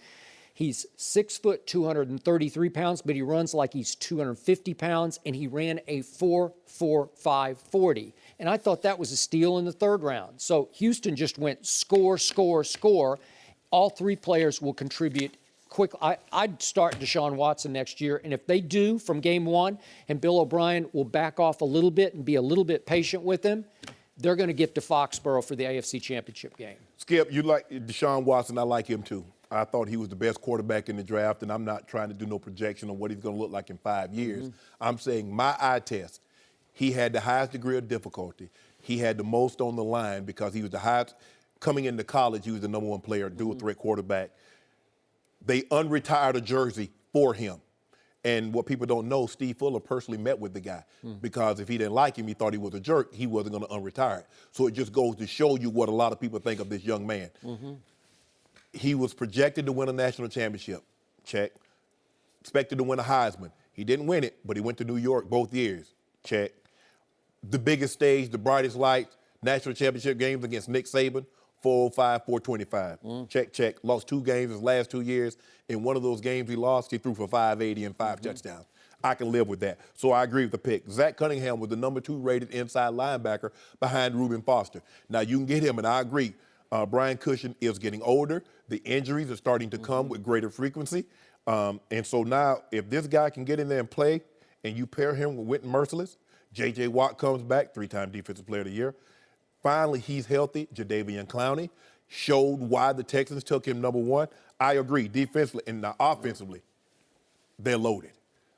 He's 6 foot, 233 pounds, but he runs like he's 250 pounds, and he ran a 4.45 40. And I thought that was a steal in the 3rd round. So Houston just went score, score, score. All 3 players will contribute quick. I'd start Deshaun Watson next year, and if they do from game 1, and Bill O'Brien will back off a little bit and be a little bit patient with him, they're going to get to Foxborough for the AFC Championship game. Skip, you like Deshaun Watson. I like him, too. I thought he was the best quarterback in the draft, and I'm not trying to do no projection on what he's going to look like in 5 years. I'm saying my eye test, he had the highest degree of difficulty. He had the most on the line because he was the highest. Coming into college, he was the number 1 player, dual threat quarterback. They unretired a jersey for him. And what people don't know, Steve Fuller personally met with the guy because if he didn't like him, he thought he was a jerk, he wasn't going to unretire it. So it just goes to show you what a lot of people think of this young man. He was projected to win a national championship. Check. Expected to win a Heisman. He didn't win it, but he went to New York both years. Check. The biggest stage, the brightest lights, national championship games against Nick Saban, 405, 425. Check, check. Lost 2 games his last 2 years. In one of those games he lost, he threw for 580 and 5 touchdowns. I can live with that. So I agree with the pick. Zach Cunningham was the number 2 rated inside linebacker behind Reuben Foster. Now, you can get him, and I agree. Brian Cushing is getting older. The injuries are starting to come with greater frequency. And so now, if this guy can get in there and play, and you pair him with Wynton Merciless, J.J. Watt comes back, 3-time Defensive Player of the Year. Finally, he's healthy. Jadeveon Clowney showed why the Texans took him number 1. I agree, defensively and now offensively, they're loaded.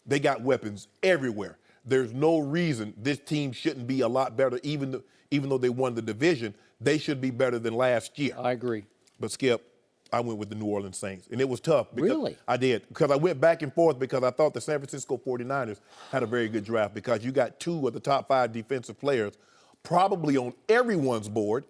They got weapons everywhere. There's no reason this team shouldn't be a lot better, even though they won the division. They should be better than last year. I agree. But, Skip, I went with the New Orleans Saints, and it was tough. Really? I did, because I went back and forth because I thought the San Francisco 49ers had a very good draft because you got 2 of the top 5 defensive players probably on everyone's board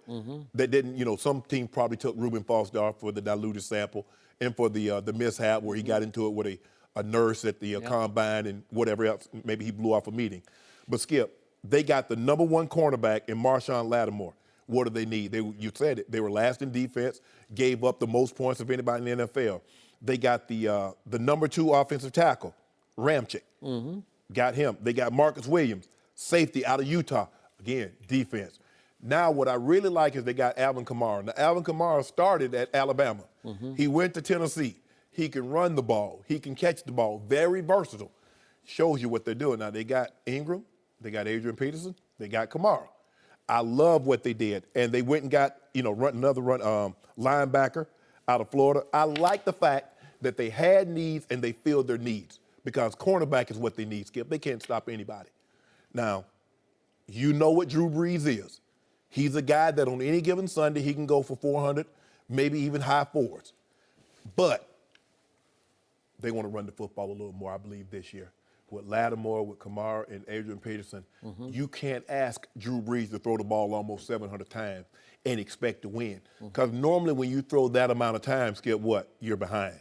that didn't, some team probably took Reuben Foster for the diluted sample and for the mishap where he got into it with a nurse at the combine and whatever else. Maybe he blew off a meeting. But, Skip, they got the number one cornerback in Marshawn Lattimore. What do they need? You said it. They were last in defense, gave up the most points of anybody in the NFL. They got the number 2 offensive tackle, Ramchick. Got him. They got Marcus Williams, safety out of Utah. Again, defense. Now what I really like is they got Alvin Kamara. Now, Alvin Kamara started at Alabama. He went to Tennessee. He can run the ball. He can catch the ball. Very versatile. Shows you what they're doing. Now, they got Ingram. They got Adrian Peterson. They got Kamara. I love what they did. And they went and got, another linebacker out of Florida. I like the fact that they had needs and they filled their needs because cornerback is what they need, Skip. They can't stop anybody. Now, you know what Drew Brees is. He's a guy that on any given Sunday he can go for 400, maybe even high fours. But they want to run the football a little more, I believe, this year. With Lattimore, with Kamara, and Adrian Peterson, you can't ask Drew Brees to throw the ball almost 700 times and expect to win. Because normally when you throw that amount of times, Skip, what? You're behind.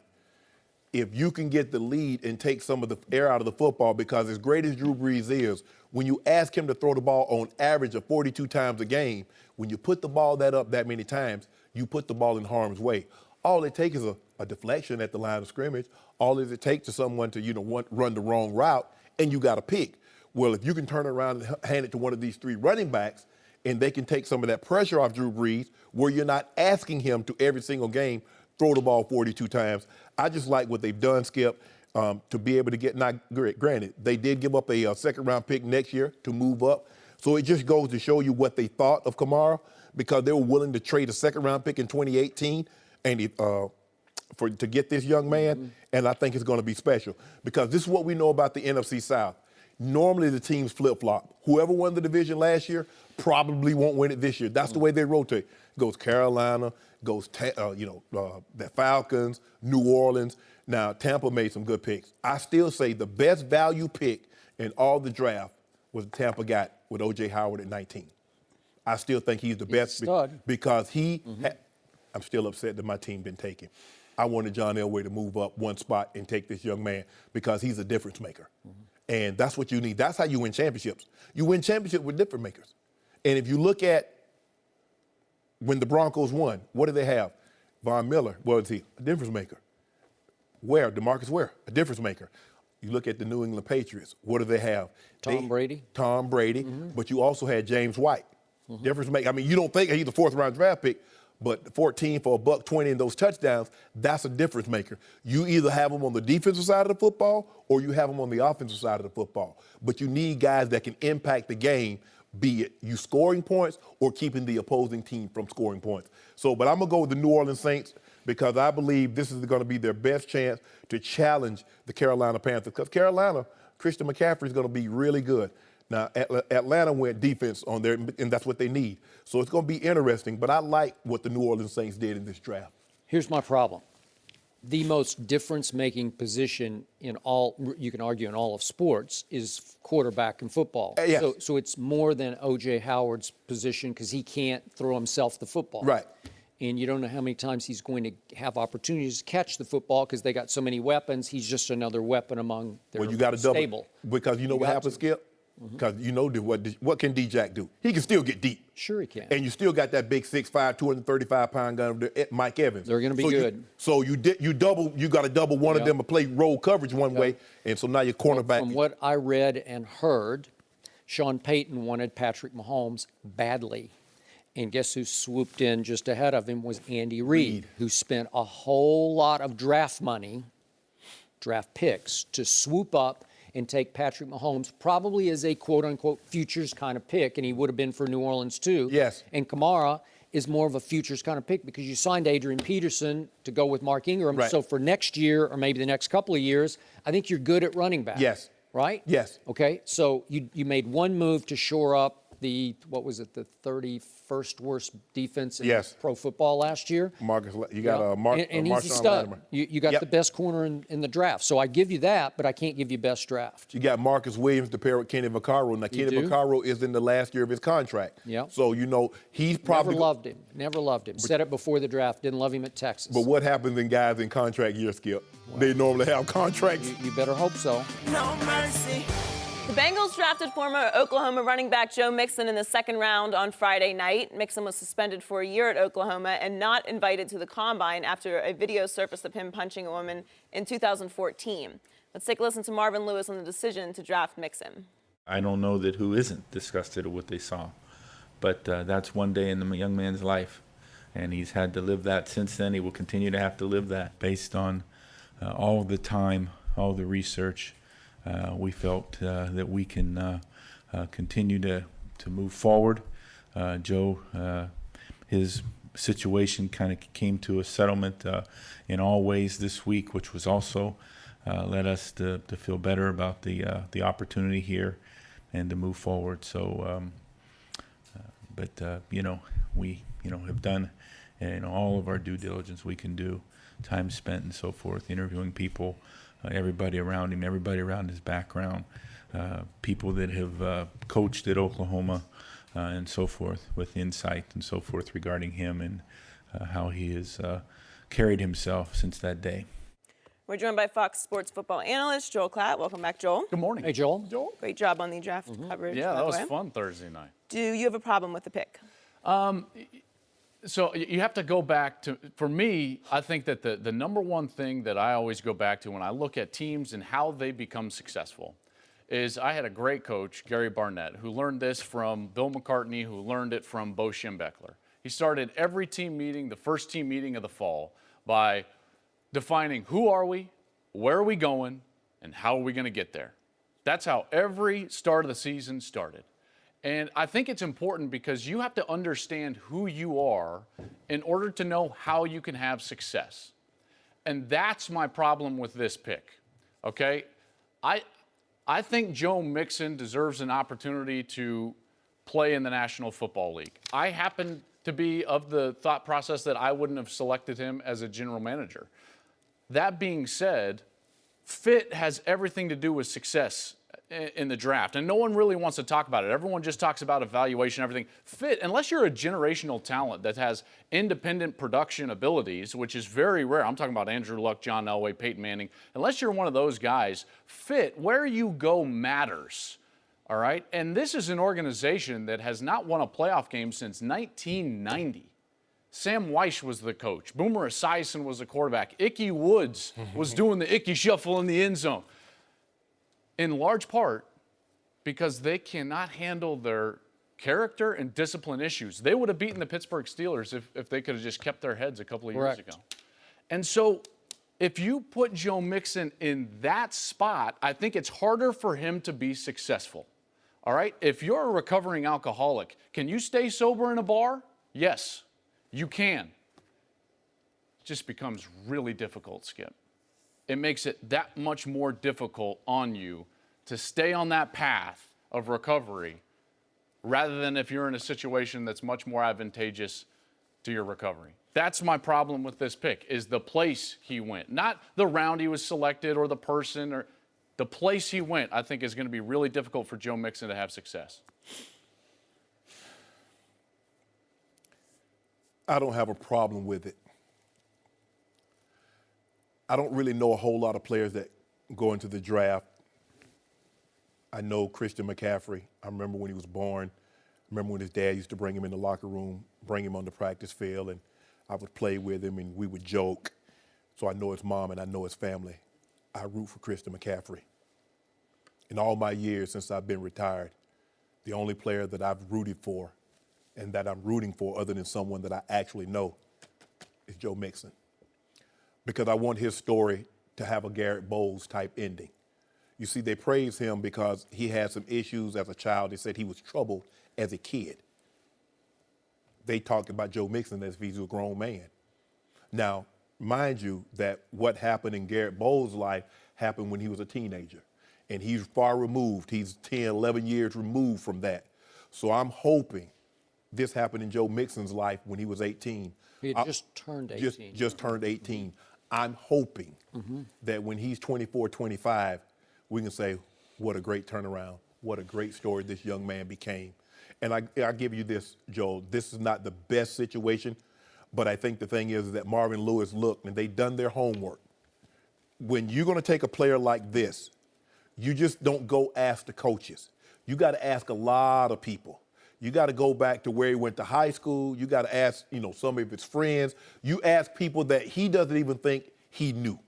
If you can get the lead and take some of the air out of the football, because as great as Drew Brees is, when you ask him to throw the ball on average of 42 times a game, when you put the ball that many times, you put the ball in harm's way. All it takes is a deflection at the line of scrimmage. All it takes is someone to, run the wrong route, and you got a pick. Well, if you can turn around and hand it to one of these 3 running backs, and they can take some of that pressure off Drew Brees, where you're not asking him to every single game throw the ball 42 times. I just like what they've done, Skip, to be able to get, not granted, they did give up a second-round pick next year to move up. So it just goes to show you what they thought of Kamara, because they were willing to trade a second-round pick in 2018 and to get this young man, and I think it's going to be special. Because this is what we know about the NFC South. Normally the teams flip-flop. Whoever won the division last year probably won't win it this year. That's the way they rotate. Goes Carolina, goes the Falcons, New Orleans. Now, Tampa made some good picks. I still say the best value pick in all the draft was Tampa got with O.J. Howard at 19. I still think he's the best because I'm still upset that my team didn't take him. I wanted John Elway to move up one spot and take this young man because he's a difference maker. And that's what you need. That's how you win championships. You win championships with difference makers. And if you look at when the Broncos won, what did they have? Von Miller, what was he? A difference maker. DeMarcus Ware, a difference maker. You look at the New England Patriots, what do they have? Tom Brady. But you also had James White. Difference maker. I mean, you don't think he's a 4th-round draft pick, but 14 for $120 in those touchdowns, that's a difference maker. You either have him on the defensive side of the football or you have him on the offensive side of the football. But you need guys that can impact the game, be it you scoring points or keeping the opposing team from scoring points. But I'm going to go with the New Orleans Saints because I believe this is going to be their best chance to challenge the Carolina Panthers. Because Carolina, Christian McCaffrey is going to be really good. Now, Atlanta went defense on there, and that's what they need. So it's going to be interesting, but I like what the New Orleans Saints did in this draft. Here's my problem. The most difference-making position in all, you can argue in all of sports, is quarterback in football. Yes. So it's more than O.J. Howard's position because he can't throw himself the football. Right. And you don't know how many times he's going to have opportunities to catch the football because they got so many weapons. He's just another weapon among their you got to stable. Because you know what happens, Skip? Because what can D-Jack do? He can still get deep. Sure he can. And you still got that big 6'5", 235-pound guy over there, Mike Evans. They're going to be good. You got to double one of them to play roll coverage one way, and so now your cornerback. From what I read and heard, Sean Payton wanted Patrick Mahomes badly. And guess who swooped in just ahead of him was Andy Reid, who spent a whole lot of draft money, draft picks, to swoop up and take Patrick Mahomes probably as a quote-unquote futures kind of pick, and he would have been for New Orleans too. Yes. And Kamara is more of a futures kind of pick because you signed Adrian Peterson to go with Mark Ingram. Right. So for next year or maybe the next couple of years, I think you're good at running back. Yes. Right? Yes. Okay, so you made one move to shore up the 31st worst defense in Yes. pro football last year. Marcus, you got and he's a Marshawn stud. Latimer. You got the best corner in the draft. So I give you that, but I can't give you best draft. You got Marcus Williams to pair with Kenny Vaccaro. Now, Kenny Vaccaro is in the last year of his contract. Yeah. So, he's probably Never loved him. Said it before the draft. Didn't love him at Texas. But what happens in guys in contract year, Skip? They normally have contracts. You better hope so. No mercy. The Bengals drafted former Oklahoma running back Joe Mixon in the second round on Friday night. Mixon was suspended for a year at Oklahoma and not invited to the combine after a video surfaced of him punching a woman in 2014. Let's take a listen to Marvin Lewis on the decision to draft Mixon. I don't know that who isn't disgusted at what they saw. But that's one day in the young man's life. And he's had to live that since then. He will continue to have to live that based on all the time, all the research. We felt that we can continue to move forward. Joe, his situation kind of came to a settlement in all ways this week, which was also led us to feel better about the opportunity here and to move forward. So, we have done all of our due diligence we can do, time spent and so forth, interviewing people. Everybody around him, everybody around his background, people that have coached at Oklahoma and so forth, with insight and so forth regarding him and how he has carried himself since that day. We're joined by Fox Sports football analyst Joel Klatt. Welcome back, Joel. Good morning. Hey, Joel. Great job on the draft coverage. Yeah, by that the was way. fun Thursday night. Do you have a problem with the pick? So you have to go back to, for me, I think that the number one thing that I always go back to when I look at teams and how they become successful is I had a great coach, Gary Barnett, who learned this from Bill McCartney, who learned it from Bo Schembechler. He started every team meeting, the first team meeting of the fall, by defining who are we, where are we going, and how are we going to get there. That's how every start of the season started. And I think it's important because you have to understand who you are in order to know how you can have success. And that's my problem with this pick, okay? I think Joe Mixon deserves an opportunity to play in the National Football League. I happen to be of the thought process that I wouldn't have selected him as a general manager. That being said, fit has everything to do with success in the draft, and no one really wants to talk about it. Everyone just talks about evaluation, everything. Fit, unless you're a generational talent that has independent production abilities, which is very rare. I'm talking about Andrew Luck, John Elway, Peyton Manning. Unless you're one of those guys, fit, where you go matters, all right? And this is an organization that has not won a playoff game since 1990. Sam Weish was the coach. Boomer Esiason was the quarterback. Ickey Woods was doing the Ickey shuffle in the end zone. In large part because they cannot handle their character and discipline issues. They would have beaten the Pittsburgh Steelers if they could have just kept their heads a couple of years ago. And so if you put Joe Mixon in that spot, I think it's harder for him to be successful. All right? If you're a recovering alcoholic, can you stay sober in a bar? Yes, you can. It just becomes really difficult, Skip. It makes it that much more difficult on you to stay on that path of recovery rather than if you're in a situation that's much more advantageous to your recovery. That's my problem with this pick, is the place he went. Not the round he was selected or the person, or the place he went, I think is going to be really difficult for Joe Mixon to have success. I don't have a problem with it. I don't really know a whole lot of players that go into the draft. I know Christian McCaffrey. I remember when he was born. I remember when his dad used to bring him in the locker room, bring him on the practice field, and I would play with him and we would joke. So I know his mom and I know his family. I root for Christian McCaffrey. In all my years since I've been retired, the only player that I've rooted for and that I'm rooting for other than someone that I actually know is Joe Mixon. Because I want his story to have a Garrett Bowles type ending. You see, they praise him because he had some issues as a child. They said he was troubled as a kid. They talked about Joe Mixon as if he's a grown man. Now, mind you that what happened in Garrett Bowles' life happened when he was a teenager. And he's far removed. He's 10, 11 years removed from that. So I'm hoping this happened in Joe Mixon's life when he was 18. He had just turned 18. Just turned 18. I'm hoping that when he's 24, 25, we can say, what a great turnaround. What a great story this young man became. And I give you this, Joel, this is not the best situation, but I think the thing is that Marvin Lewis looked and they done their homework. When you're going to take a player like this, you just don't go ask the coaches. You got to ask a lot of people. You got to go back to where he went to high school. You got to ask, some of his friends. You ask people that he doesn't even think he knew.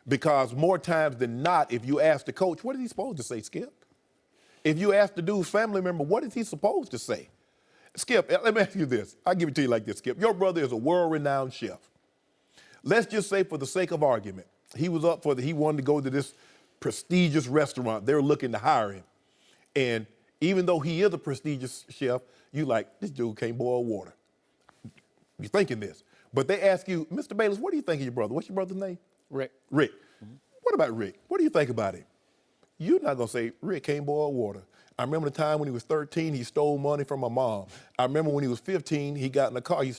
Because more times than not, if you ask the coach, what is he supposed to say, Skip? If you ask the dude's family member, what is he supposed to say? Skip, let me ask you this. I'll give it to you like this, Skip. Your brother is a world-renowned chef. Let's just say for the sake of argument, he wanted to go to this prestigious restaurant. They were looking to hire him. And even though he is a prestigious chef, you like, this dude can't boil water. You're thinking this. But they ask you, Mr. Bayless, what do you think of your brother? What's your brother's name? Rick. Rick. What about Rick? What do you think about him? You're not going to say, Rick can't boil water. I remember the time when he was 13, he stole money from my mom. I remember when he was 15, he got in a car, he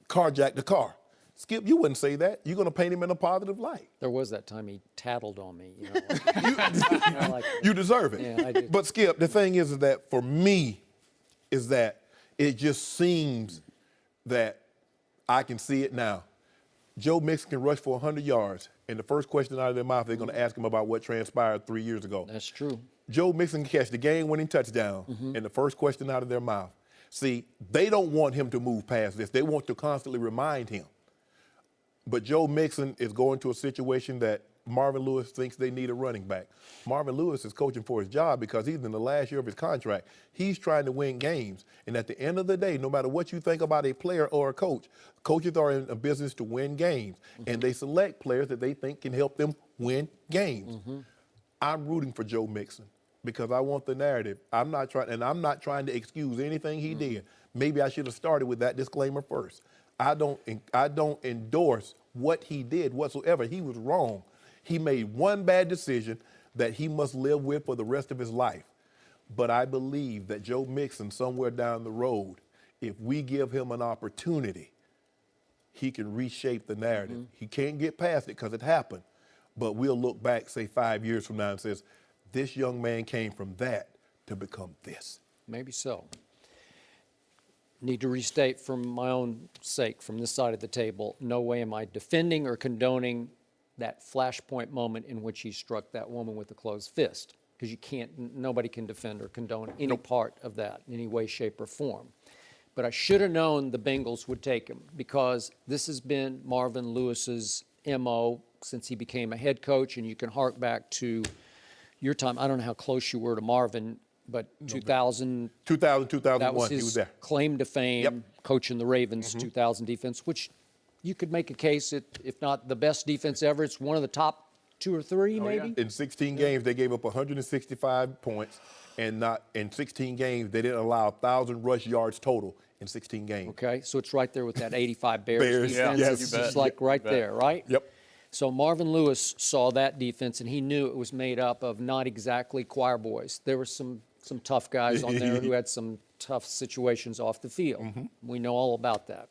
carjacked the car. Skip, you wouldn't say that. You're going to paint him in a positive light. There was that time he tattled on me. You deserve it. Yeah, I do. But Skip, the thing is that for me, is that it just seems that I can see it now. Joe Mixon can rush for 100 yards, and the first question out of their mouth, they're going to ask him about what transpired 3 years ago. That's true. Joe Mixon can catch the game-winning touchdown, and the first question out of their mouth. See, they don't want him to move past this. They want to constantly remind him. But Joe Mixon is going to a situation that Marvin Lewis thinks they need a running back. Marvin Lewis is coaching for his job because he's in the last year of his contract. He's trying to win games. And at the end of the day, no matter what you think about a player or a coach, coaches are in a business to win games. And they select players that they think can help them win games. I'm rooting for Joe Mixon because I want the narrative. I'm not trying to excuse anything he did. Maybe I should have started with that disclaimer first. I don't endorse what he did whatsoever. He was wrong. He made one bad decision that he must live with for the rest of his life. But I believe that Joe Mixon, somewhere down the road, if we give him an opportunity, he can reshape the narrative. He can't get past it because it happened. But we'll look back, say, 5 years from now and says, this young man came from that to become this. Maybe so. Need to restate for my own sake from this side of the table, no way am I defending or condoning that flashpoint moment in which he struck that woman with a closed fist, because nobody can defend or condone any part of that in any way, shape, or form. But I should have known the Bengals would take him because this has been Marvin Lewis's MO since he became a head coach, and you can hark back to your time. I don't know how close you were to Marvin, but 2000, 2001, that was he was his there. claim to fame, coaching the Ravens, 2000 defense, which you could make a case, if not the best defense ever, it's one of the top 2 or 3 maybe. In 16 games, they gave up 165 points, and in 16 games, they didn't allow 1,000 rush yards total in 16 games. Okay, so it's right there with that 85 Bears Bears, defense. yeah, It's yes. just like right there, right? Yep. So Marvin Lewis saw that defense, and he knew it was made up of not exactly choir boys. There were some tough guys on there who had some tough situations off the field. We know all about that.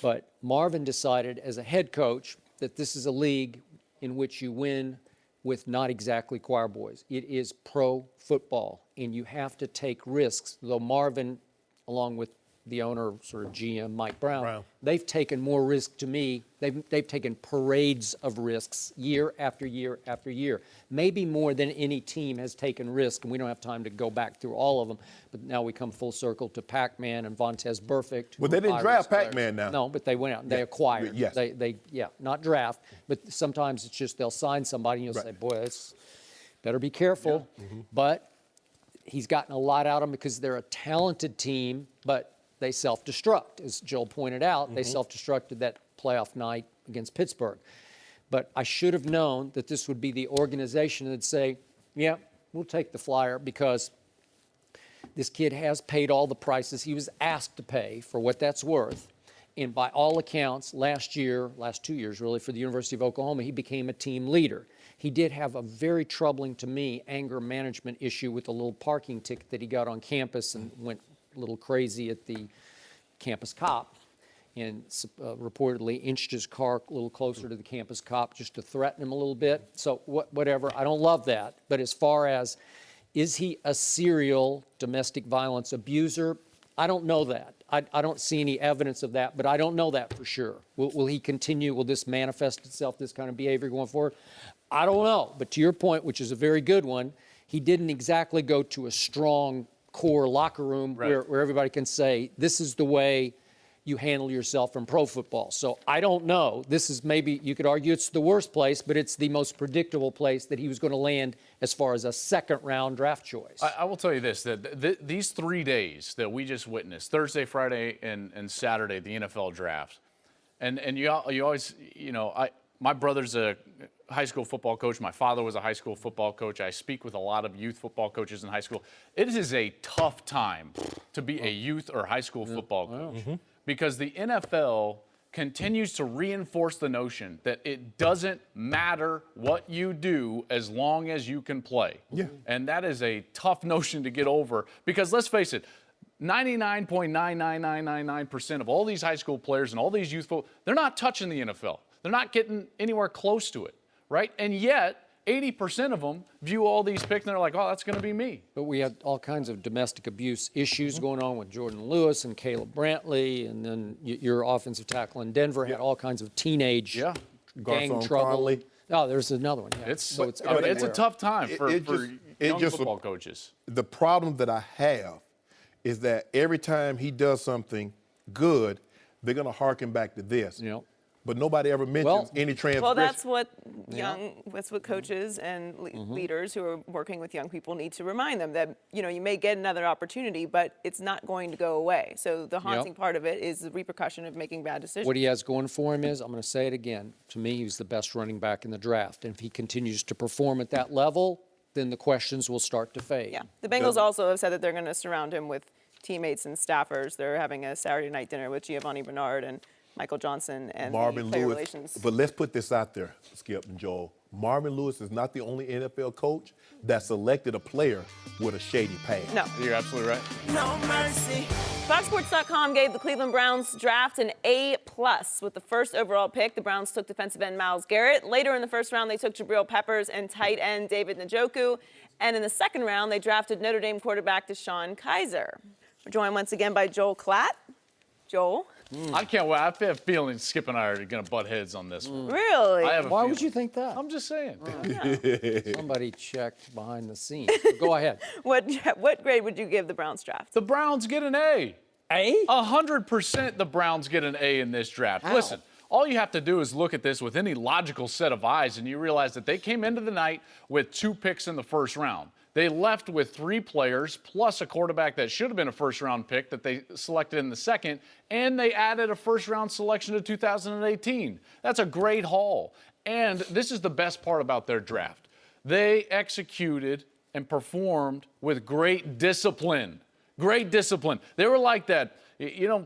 But Marvin decided as a head coach that this is a league in which you win with not exactly choir boys. It is pro football, and you have to take risks, though Marvin, along with the owner, sort of GM, Mike Brown, they've taken more risk to me. They've taken parades of risks year after year after year, maybe more than any team has taken risk, and we don't have time to go back through all of them, but now we come full circle to Pac-Man and Vontez Burfict. Well, they didn't draft Pac-Man now. No, but they went out and they acquired. Yes. They not draft, but sometimes it's just they'll sign somebody and you'll say, boy, that's better be careful. But he's gotten a lot out of them because they're a talented team, but they self-destruct. As Joel pointed out, they self-destructed that playoff night against Pittsburgh. But I should have known that this would be the organization that'd say, yeah, we'll take the flyer because this kid has paid all the prices he was asked to pay for what that's worth. And by all accounts, last 2 years really, for the University of Oklahoma, he became a team leader. he did have a very troubling, to me, anger management issue with a little parking ticket that he got on campus and went a little crazy at the campus cop and reportedly inched his car a little closer to the campus cop just to threaten him a little bit. So whatever, I don't love that. But as far as, is he a serial domestic violence abuser? I don't know that. I don't see any evidence of that, but I don't know that for sure. Will he continue? Will this manifest itself, this kind of behavior going forward? I don't know. But to your point, which is a very good one, he didn't exactly go to a strong core locker room where everybody can say, this is the way you handle yourself in pro football. So I don't know. This is maybe, you could argue it's the worst place, but it's the most predictable place that he was going to land as far as a second-round draft choice. I will tell you this, that these 3 days that we just witnessed, Thursday, Friday, and Saturday, the NFL draft, and you always, my brother's a high school football coach. My father was a high school football coach. I speak with a lot of youth football coaches in high school. It is a tough time to be a youth or high school football coach. Mm-hmm. Because the NFL continues to reinforce the notion that it doesn't matter what you do as long as you can play. Yeah. And that is a tough notion to get over because let's face it, 99.99999% of all these high school players and all these youthful, they're not touching the NFL. They're not getting anywhere close to it, right? And yet, 80% of them view all these picks and they're like, oh, that's going to be me. But we had all kinds of domestic abuse issues going on with Jordan Lewis and Caleb Brantley, and then your offensive tackle in Denver had all kinds of teenage gang Garcon trouble. Conley. Oh, there's another one. Yeah. It's a tough time for young football coaches. The problem that I have is that every time he does something good, they're going to harken back to this. Yep. But nobody ever mentions any transgression. Well, that's what coaches and leaders who are working with young people need to remind them that, you may get another opportunity, but it's not going to go away. So the haunting part of it is the repercussion of making bad decisions. What he has going for him is, I'm going to say it again, to me, he's the best running back in the draft. And if he continues to perform at that level, then the questions will start to fade. Yeah. The Bengals also have said that they're going to surround him with teammates and staffers. They're having a Saturday night dinner with Giovanni Bernard and Michael Johnson and Marvin player Lewis. relations. But let's put this out there, Skip and Joel. Marvin Lewis is not the only NFL coach that selected a player with a shady past. No. You're absolutely right. No mercy. FoxSports.com gave the Cleveland Browns draft an A+. With the first overall pick, the Browns took defensive end Myles Garrett. Later in the first round, they took Jabril Peppers and tight end David Njoku. And in the second round, they drafted Notre Dame quarterback Deshaun Kaiser. We're joined once again by Joel Klatt. Joel? I can't wait. I have a feeling Skip and I are going to butt heads on this one. Really? Why would you think that? I'm just saying. Somebody checked behind the scenes. Go ahead. What grade would you give the Browns draft? The Browns get an A. A? 100% the Browns get an A in this draft. How? Listen, all you have to do is look at this with any logical set of eyes, and you realize that they came into the night with 2 picks in the first round. They left with 3 players, plus a quarterback that should have been a first-round pick that they selected in the second, and they added a first-round selection to 2018. That's a great haul. And this is the best part about their draft. They executed and performed with great discipline. Great discipline. They were like that.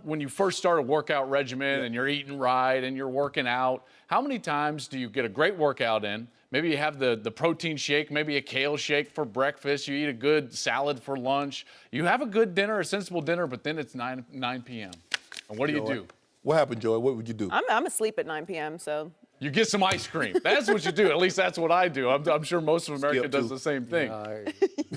When you first start a workout regimen and you're eating right and you're working out, how many times do you get a great workout in? Maybe you have the protein shake, maybe a kale shake for breakfast. You eat a good salad for lunch. You have a good dinner, a sensible dinner, but then it's 9 p.m. And what do you do? What happened, Joey? What would you do? I'm asleep at 9 p.m., so. You get some ice cream. That's what you do. At least that's what I do. I'm sure most of America does the same thing.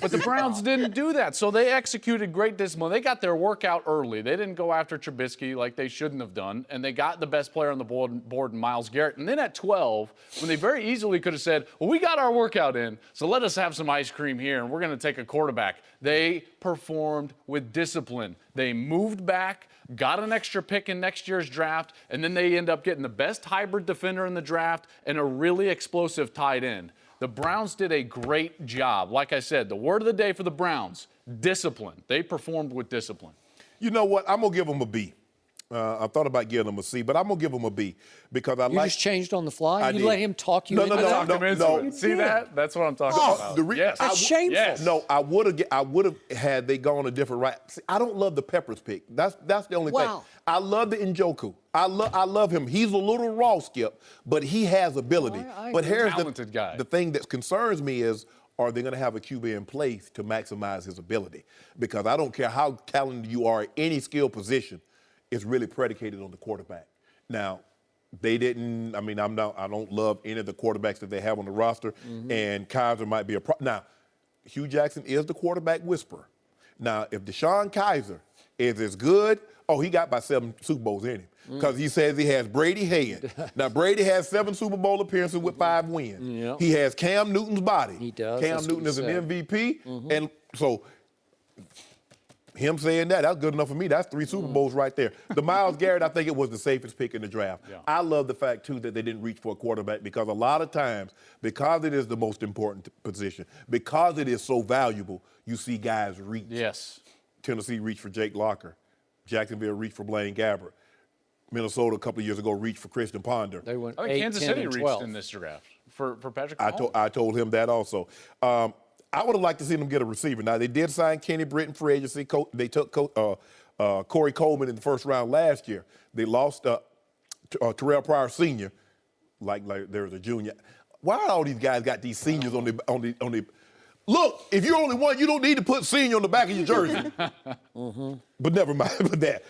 But the Browns didn't do that. So they executed great discipline. They got their workout early. They didn't go after Trubisky like they shouldn't have done. And they got the best player on the board, Myles Garrett. And then at 12, when they very easily could have said, well, we got our workout in, so let us have some ice cream here, and we're going to take a quarterback. They performed with discipline. They moved back, got an extra pick in next year's draft, and then they end up getting the best hybrid defender in the draft and a really explosive tight end. The Browns did a great job. Like I said, the word of the day for the Browns, discipline. They performed with discipline. You know what? I'm going to give them a B. I thought about giving him a C, but I'm gonna give him a B because I You like. just changed on the fly? I You did. let him talk you No, into no, that? no. See that? That's what I'm talking about. Yes. That's shameful. Yes. No, I would have had they gone a different route. See, I don't love the Peppers pick. That's the only thing. Wow. I love the Njoku. I love him. He's a little raw, Skip, but he has ability. I But agree. here's Talented guy. the thing that concerns me is, are they going to have a QB in place to maximize his ability? Because I don't care how talented you are at any skill position, it's really predicated on the quarterback. Now, they didn't. I mean, I don't love any of the quarterbacks that they have on the roster, and Kaiser might be a problem. Now, Hugh Jackson is the quarterback whisperer. Now, if Deshaun Kaiser is as good, he got about 7 Super Bowls in him because he says he has Brady head. Now, Brady has 7 Super Bowl appearances with 5 wins. Yep. He has Cam Newton's body. He does. Cam That's Newton what is he an said. MVP, and so him saying that's good enough for me. That's 3 Super Bowls right there. The Myles Garrett, I think it was the safest pick in the draft. Yeah. I love the fact, too, that they didn't reach for a quarterback because a lot of times, because it is the most important position, because it is so valuable, you see guys reach. Yes. Tennessee reached for Jake Locker. Jacksonville reached for Blaine Gabbert. Minnesota a couple of years ago reached for Christian Ponder. They went I think 8, Kansas 10, City and reached 12. in this draft for Patrick I Mahomes. told him that also. I would have liked to see them get a receiver. Now, they did sign Kenny Britt in free agency. They took Corey Coleman in the first round last year. They lost Terrell Pryor Sr., like there was a junior. Why all these guys got these seniors on the Look, if you're only one, you don't need to put senior on the back of your jersey. But never mind with that.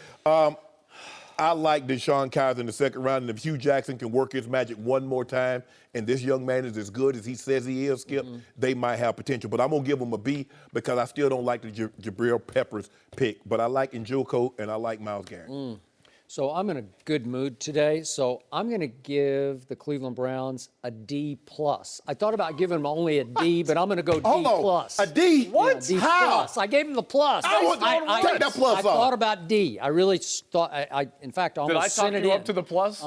I like Deshaun Kaiser in the second round, and if Hugh Jackson can work his magic one more time, and this young man is as good as he says he is, Skip, they might have potential. But I'm going to give him a B because I still don't like the Jabril Peppers pick. But I like Njoku and I like Myles Garrett. So I'm in a good mood today. So I'm going to give the Cleveland Browns a D+. I thought about giving them only a D, but I'm going to go D+. A D? Yeah, D+. How? I gave him the plus. I would- take that plus I off. thought about D. I really thought. In fact, I Did I almost talk sent it you in. up to the plus?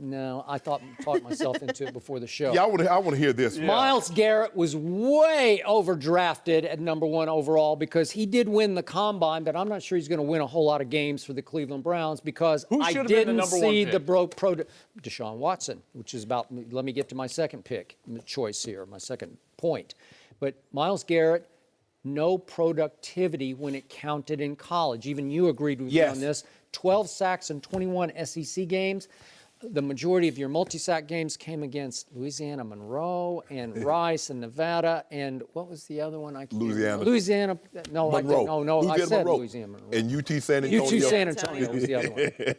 No, I talked myself into it before the show. Yeah, I want to hear this. Myles Garrett was way overdrafted at number 1 overall because he did win the combine, but I'm not sure he's going to win a whole lot of games for the Cleveland Browns because Who I should have been the didn't number one see pick? the Deshaun Watson, which is about, let me get to my second pick, choice here, my second point. But Myles Garrett, no productivity when it counted in college. Even you agreed with me Yes. on this. 12 sacks in 21 SEC games. The majority of your multi-sack games came against Louisiana Monroe and Rice and Nevada, and what was the other one? I can't Louisiana. Louisiana. No, Monroe. I Louisiana said Monroe. Louisiana Monroe. And UT San Antonio. UT San Antonio was the other one.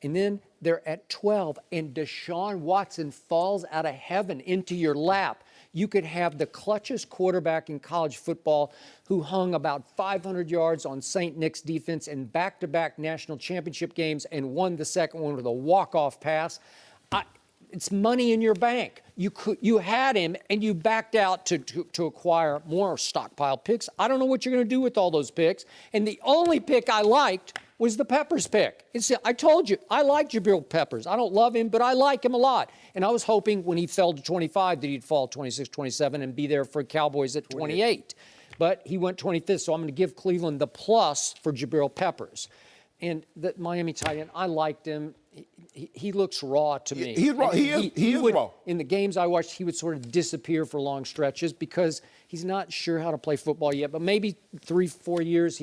And then they're at 12, and Deshaun Watson falls out of heaven into your lap. You could have the clutchest quarterback in college football who hung about 500 yards on St. Nick's defense in back-to-back national championship games and won the second one with a walk-off pass. It's money in your bank. You had him, and you backed out to acquire more stockpile picks. I don't know what you're going to do with all those picks. And the only pick I liked was the Peppers pick. I told you, I like Jabril Peppers. I don't love him, but I like him a lot. And I was hoping when he fell to 25 that he'd fall 26, 27 and be there for Cowboys at 28. But he went 25th, so I'm going to give Cleveland the plus for Jabril Peppers. And the Miami tight end, I liked him. He looks raw to me. He's raw. And He is would, raw. In the games I watched, he would sort of disappear for long stretches because he's not sure how to play football yet. But maybe 3-4 years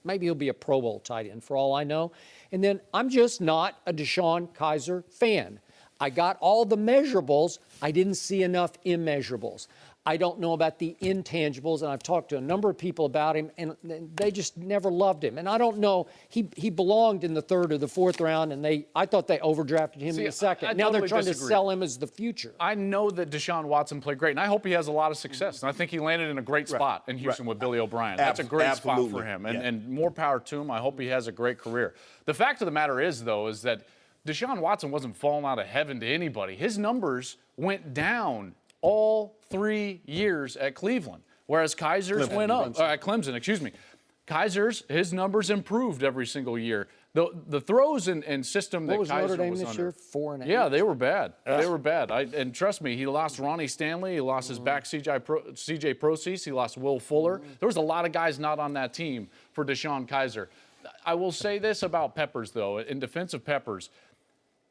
maybe he'll be a Pro Bowl tight end for all I know. And then I'm just not a Deshaun Kaiser fan. I got all the measurables. I didn't see enough immeasurables. I don't know about the intangibles, and I've talked to a number of people about him, and they just never loved him. And I don't know, he belonged in the 3rd or the 4th round, and I thought they overdrafted him in the 2nd. I Now they're totally trying disagree. to sell him as the future. I know that Deshaun Watson played great, and I hope he has a lot of success. And I think he landed in a great spot in Houston with Billy O'Brien. That's a great spot Absolutely. for him, Yeah. and more power to him. I hope he has a great career. The fact of the matter is, though, is that Deshaun Watson wasn't falling out of heaven to anybody. His numbers went down all 3 years at Cleveland, whereas Kaiser's went up. At Clemson, excuse me. Kaiser's, his numbers improved every single year. The throws and system What that was Kaiser Notre Dame was this under. year? 4-8? Yeah, they were bad. They were bad. And trust me, he lost Ronnie Stanley. He lost his back CJ Proceeds. He lost Will Fuller. There was a lot of guys not on that team for Deshaun Kaiser. I will say this about Peppers, though, in defense of Peppers.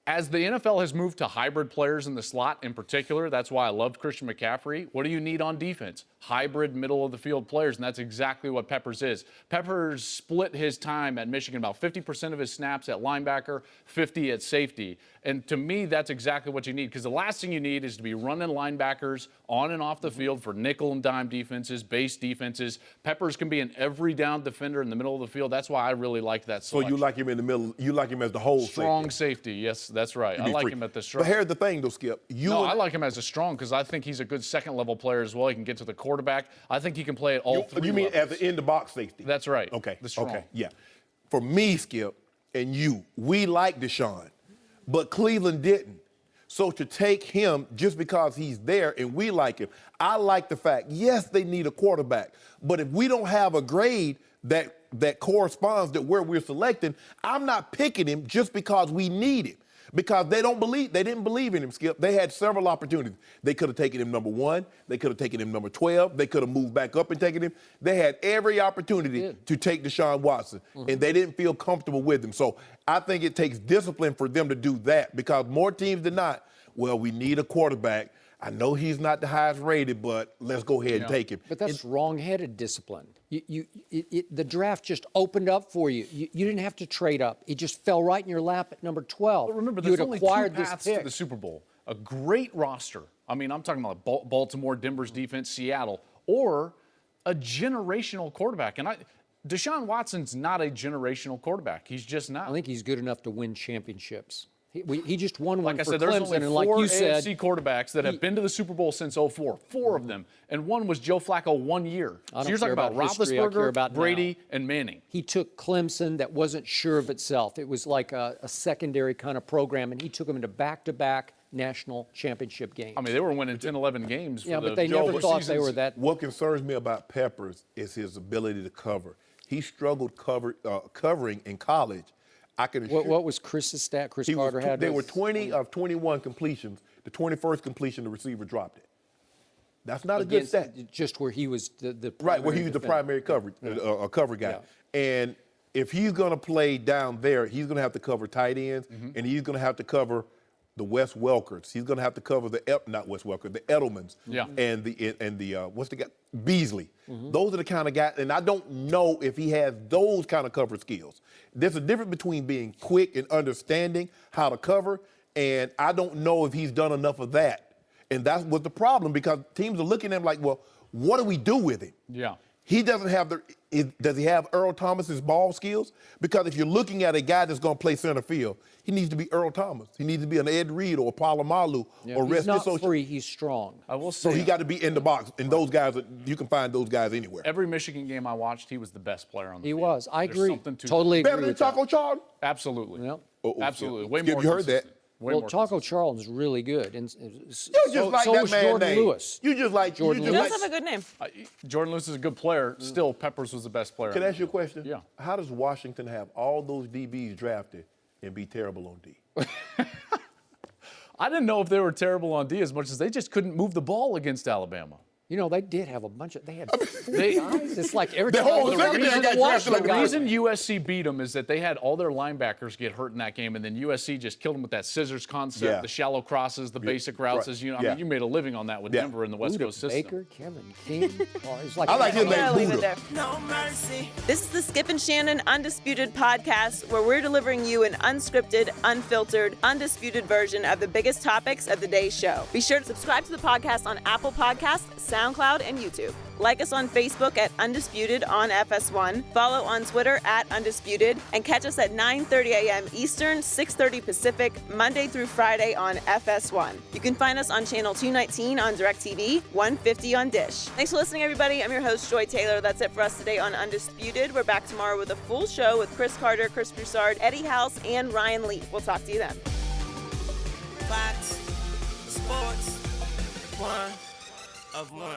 As the NFL has moved to hybrid players in the slot in particular, that's why I loved Christian McCaffrey. What do you need on defense? Hybrid middle-of-the-field players, and that's exactly what Peppers is. Peppers split his time at Michigan, about 50% of his snaps at linebacker, 50 at safety. And to me, that's exactly what you need, because the last thing you need is to be running linebackers on and off the field for nickel and dime defenses, base defenses. Peppers can be an every down defender in the middle of the field. That's why I really like that selection. So you like him in the middle, you like him as the whole strong safety. Yes, that's right. I like him at the strong. But here's the thing, though, Skip. I like him as a strong because I think he's a good second-level player as well. He can get to the quarterback. I think he can play at all three You mean levels. as an in-the-box safety? That's right. Okay. The strong. Okay, yeah. For me, Skip, and you, we like Deshaun, but Cleveland didn't. So to take him just because he's there and we like him, I like the fact, yes, they need a quarterback, but if we don't have a grade that corresponds to where we're selecting, I'm not picking him just because we need him. Because they didn't believe in him, Skip. They had several opportunities. They could have taken him number 1. They could have taken him number 12. They could have moved back up and taken him. They had every opportunity to take Deshaun Watson, and they didn't feel comfortable with him. So I think it takes discipline for them to do that, because more teams than not, well, we need a quarterback. I know he's not the highest rated, but let's go ahead and take him. But that's wrong-headed discipline. The draft just opened up for you. You didn't have to trade up. It just fell right in your lap at number 12. But remember, you there's had only acquired two this paths pick. to the Super Bowl. A great roster. I mean, I'm talking about Baltimore, Denver's defense, Seattle, or a generational quarterback. And Deshaun Watson's not a generational quarterback. He's just not. I think he's good enough to win championships. He just won one Like I for said, there's Clemson, only and like 4 you said, AFC quarterbacks that have been to the Super Bowl since 2004. 4 of them. And one was Joe Flacco 1 year. I So don't you're talking care about about history, I care Roethlisberger, about Brady, now. and Manning. He took Clemson that wasn't sure of itself. It was like a secondary kind of program, and he took them into back-to-back national championship games. I mean, they were winning 10, 11 games. Yeah, for but they never thought they were that. What concerns me about Peppers is his ability to cover. He struggled covering in college. I can assure What was Chris's stat? Chris Carter had. They were 20 of 21 completions. The 21st completion, the receiver dropped it. That's not a good stat. Just where he was the Right, where he was the primary cover guy. Yeah. And if he's going to play down there, he's going to have to cover tight ends, and he's going to have to cover the Wes Welkers. He's going to have to cover the Edelmans, and the what's the guy? Beasley. Those are the kind of guys, and I don't know if he has those kind of cover skills. There's a difference between being quick and understanding how to cover, and I don't know if he's done enough of that. And that's what the problem, because teams are looking at him like, well, what do we do with him? Yeah. He doesn't have does he have Earl Thomas's ball skills? Because if you're looking at a guy that's going to play center field, he needs to be Earl Thomas. He needs to be an Ed Reed or a Palomalu or He's not Restis. free. He's strong. I will say. So he got to be in the box. And those guys, you can find those guys anywhere. Every Michigan game I watched, he was the best player on the field. He was. I There's agree. something to Totally Better agree than with that. Taco Charlton? Absolutely. Yep. Absolutely. Way Skip, more you heard that. consistent. Way Well, more Taco consistent. Charlton's really good, and You just so like that was man's Jordan name. Lewis. You just like Jordan He Lewis. does have a good name. Jordan Lewis is a good player. Still, Peppers was the best player. Can I on ask you a question? Yeah. How does Washington have all those DBs drafted and be terrible on D? I didn't know if they were terrible on D as much as they just couldn't move the ball against Alabama. You know, they did have a bunch of. They had guys. It's like every The time whole they secondary were got watching drafted like the The guys. reason USC beat them is that they had all their linebackers get hurt in that game, and then USC just killed them with that scissors concept, Yeah. the shallow crosses, the basic routes. right. As you know, I Yeah. mean, you made a living on that with Yeah. Denver in the West Buda Coast system. Baker, Kevin King. Oh, it's like I like his I'm gonna name, leave it Buddha. there. No mercy. This is the Skip and Shannon Undisputed podcast, where we're delivering you an unscripted, unfiltered, undisputed version of the biggest topics of the day's show. Be sure to subscribe to the podcast on Apple Podcasts, SoundCloud, and YouTube. Like us on Facebook at Undisputed on FS1. Follow on Twitter at Undisputed. And catch us at 9:30 a.m. Eastern, 6:30 Pacific, Monday through Friday on FS1. You can find us on Channel 219 on DirecTV, 150 on Dish. Thanks for listening, everybody. I'm your host, Joy Taylor. That's it for us today on Undisputed. We're back tomorrow with a full show with Chris Carter, Chris Broussard, Eddie House, and Ryan Leaf. We'll talk to you then. Fox Sports 1 of 1.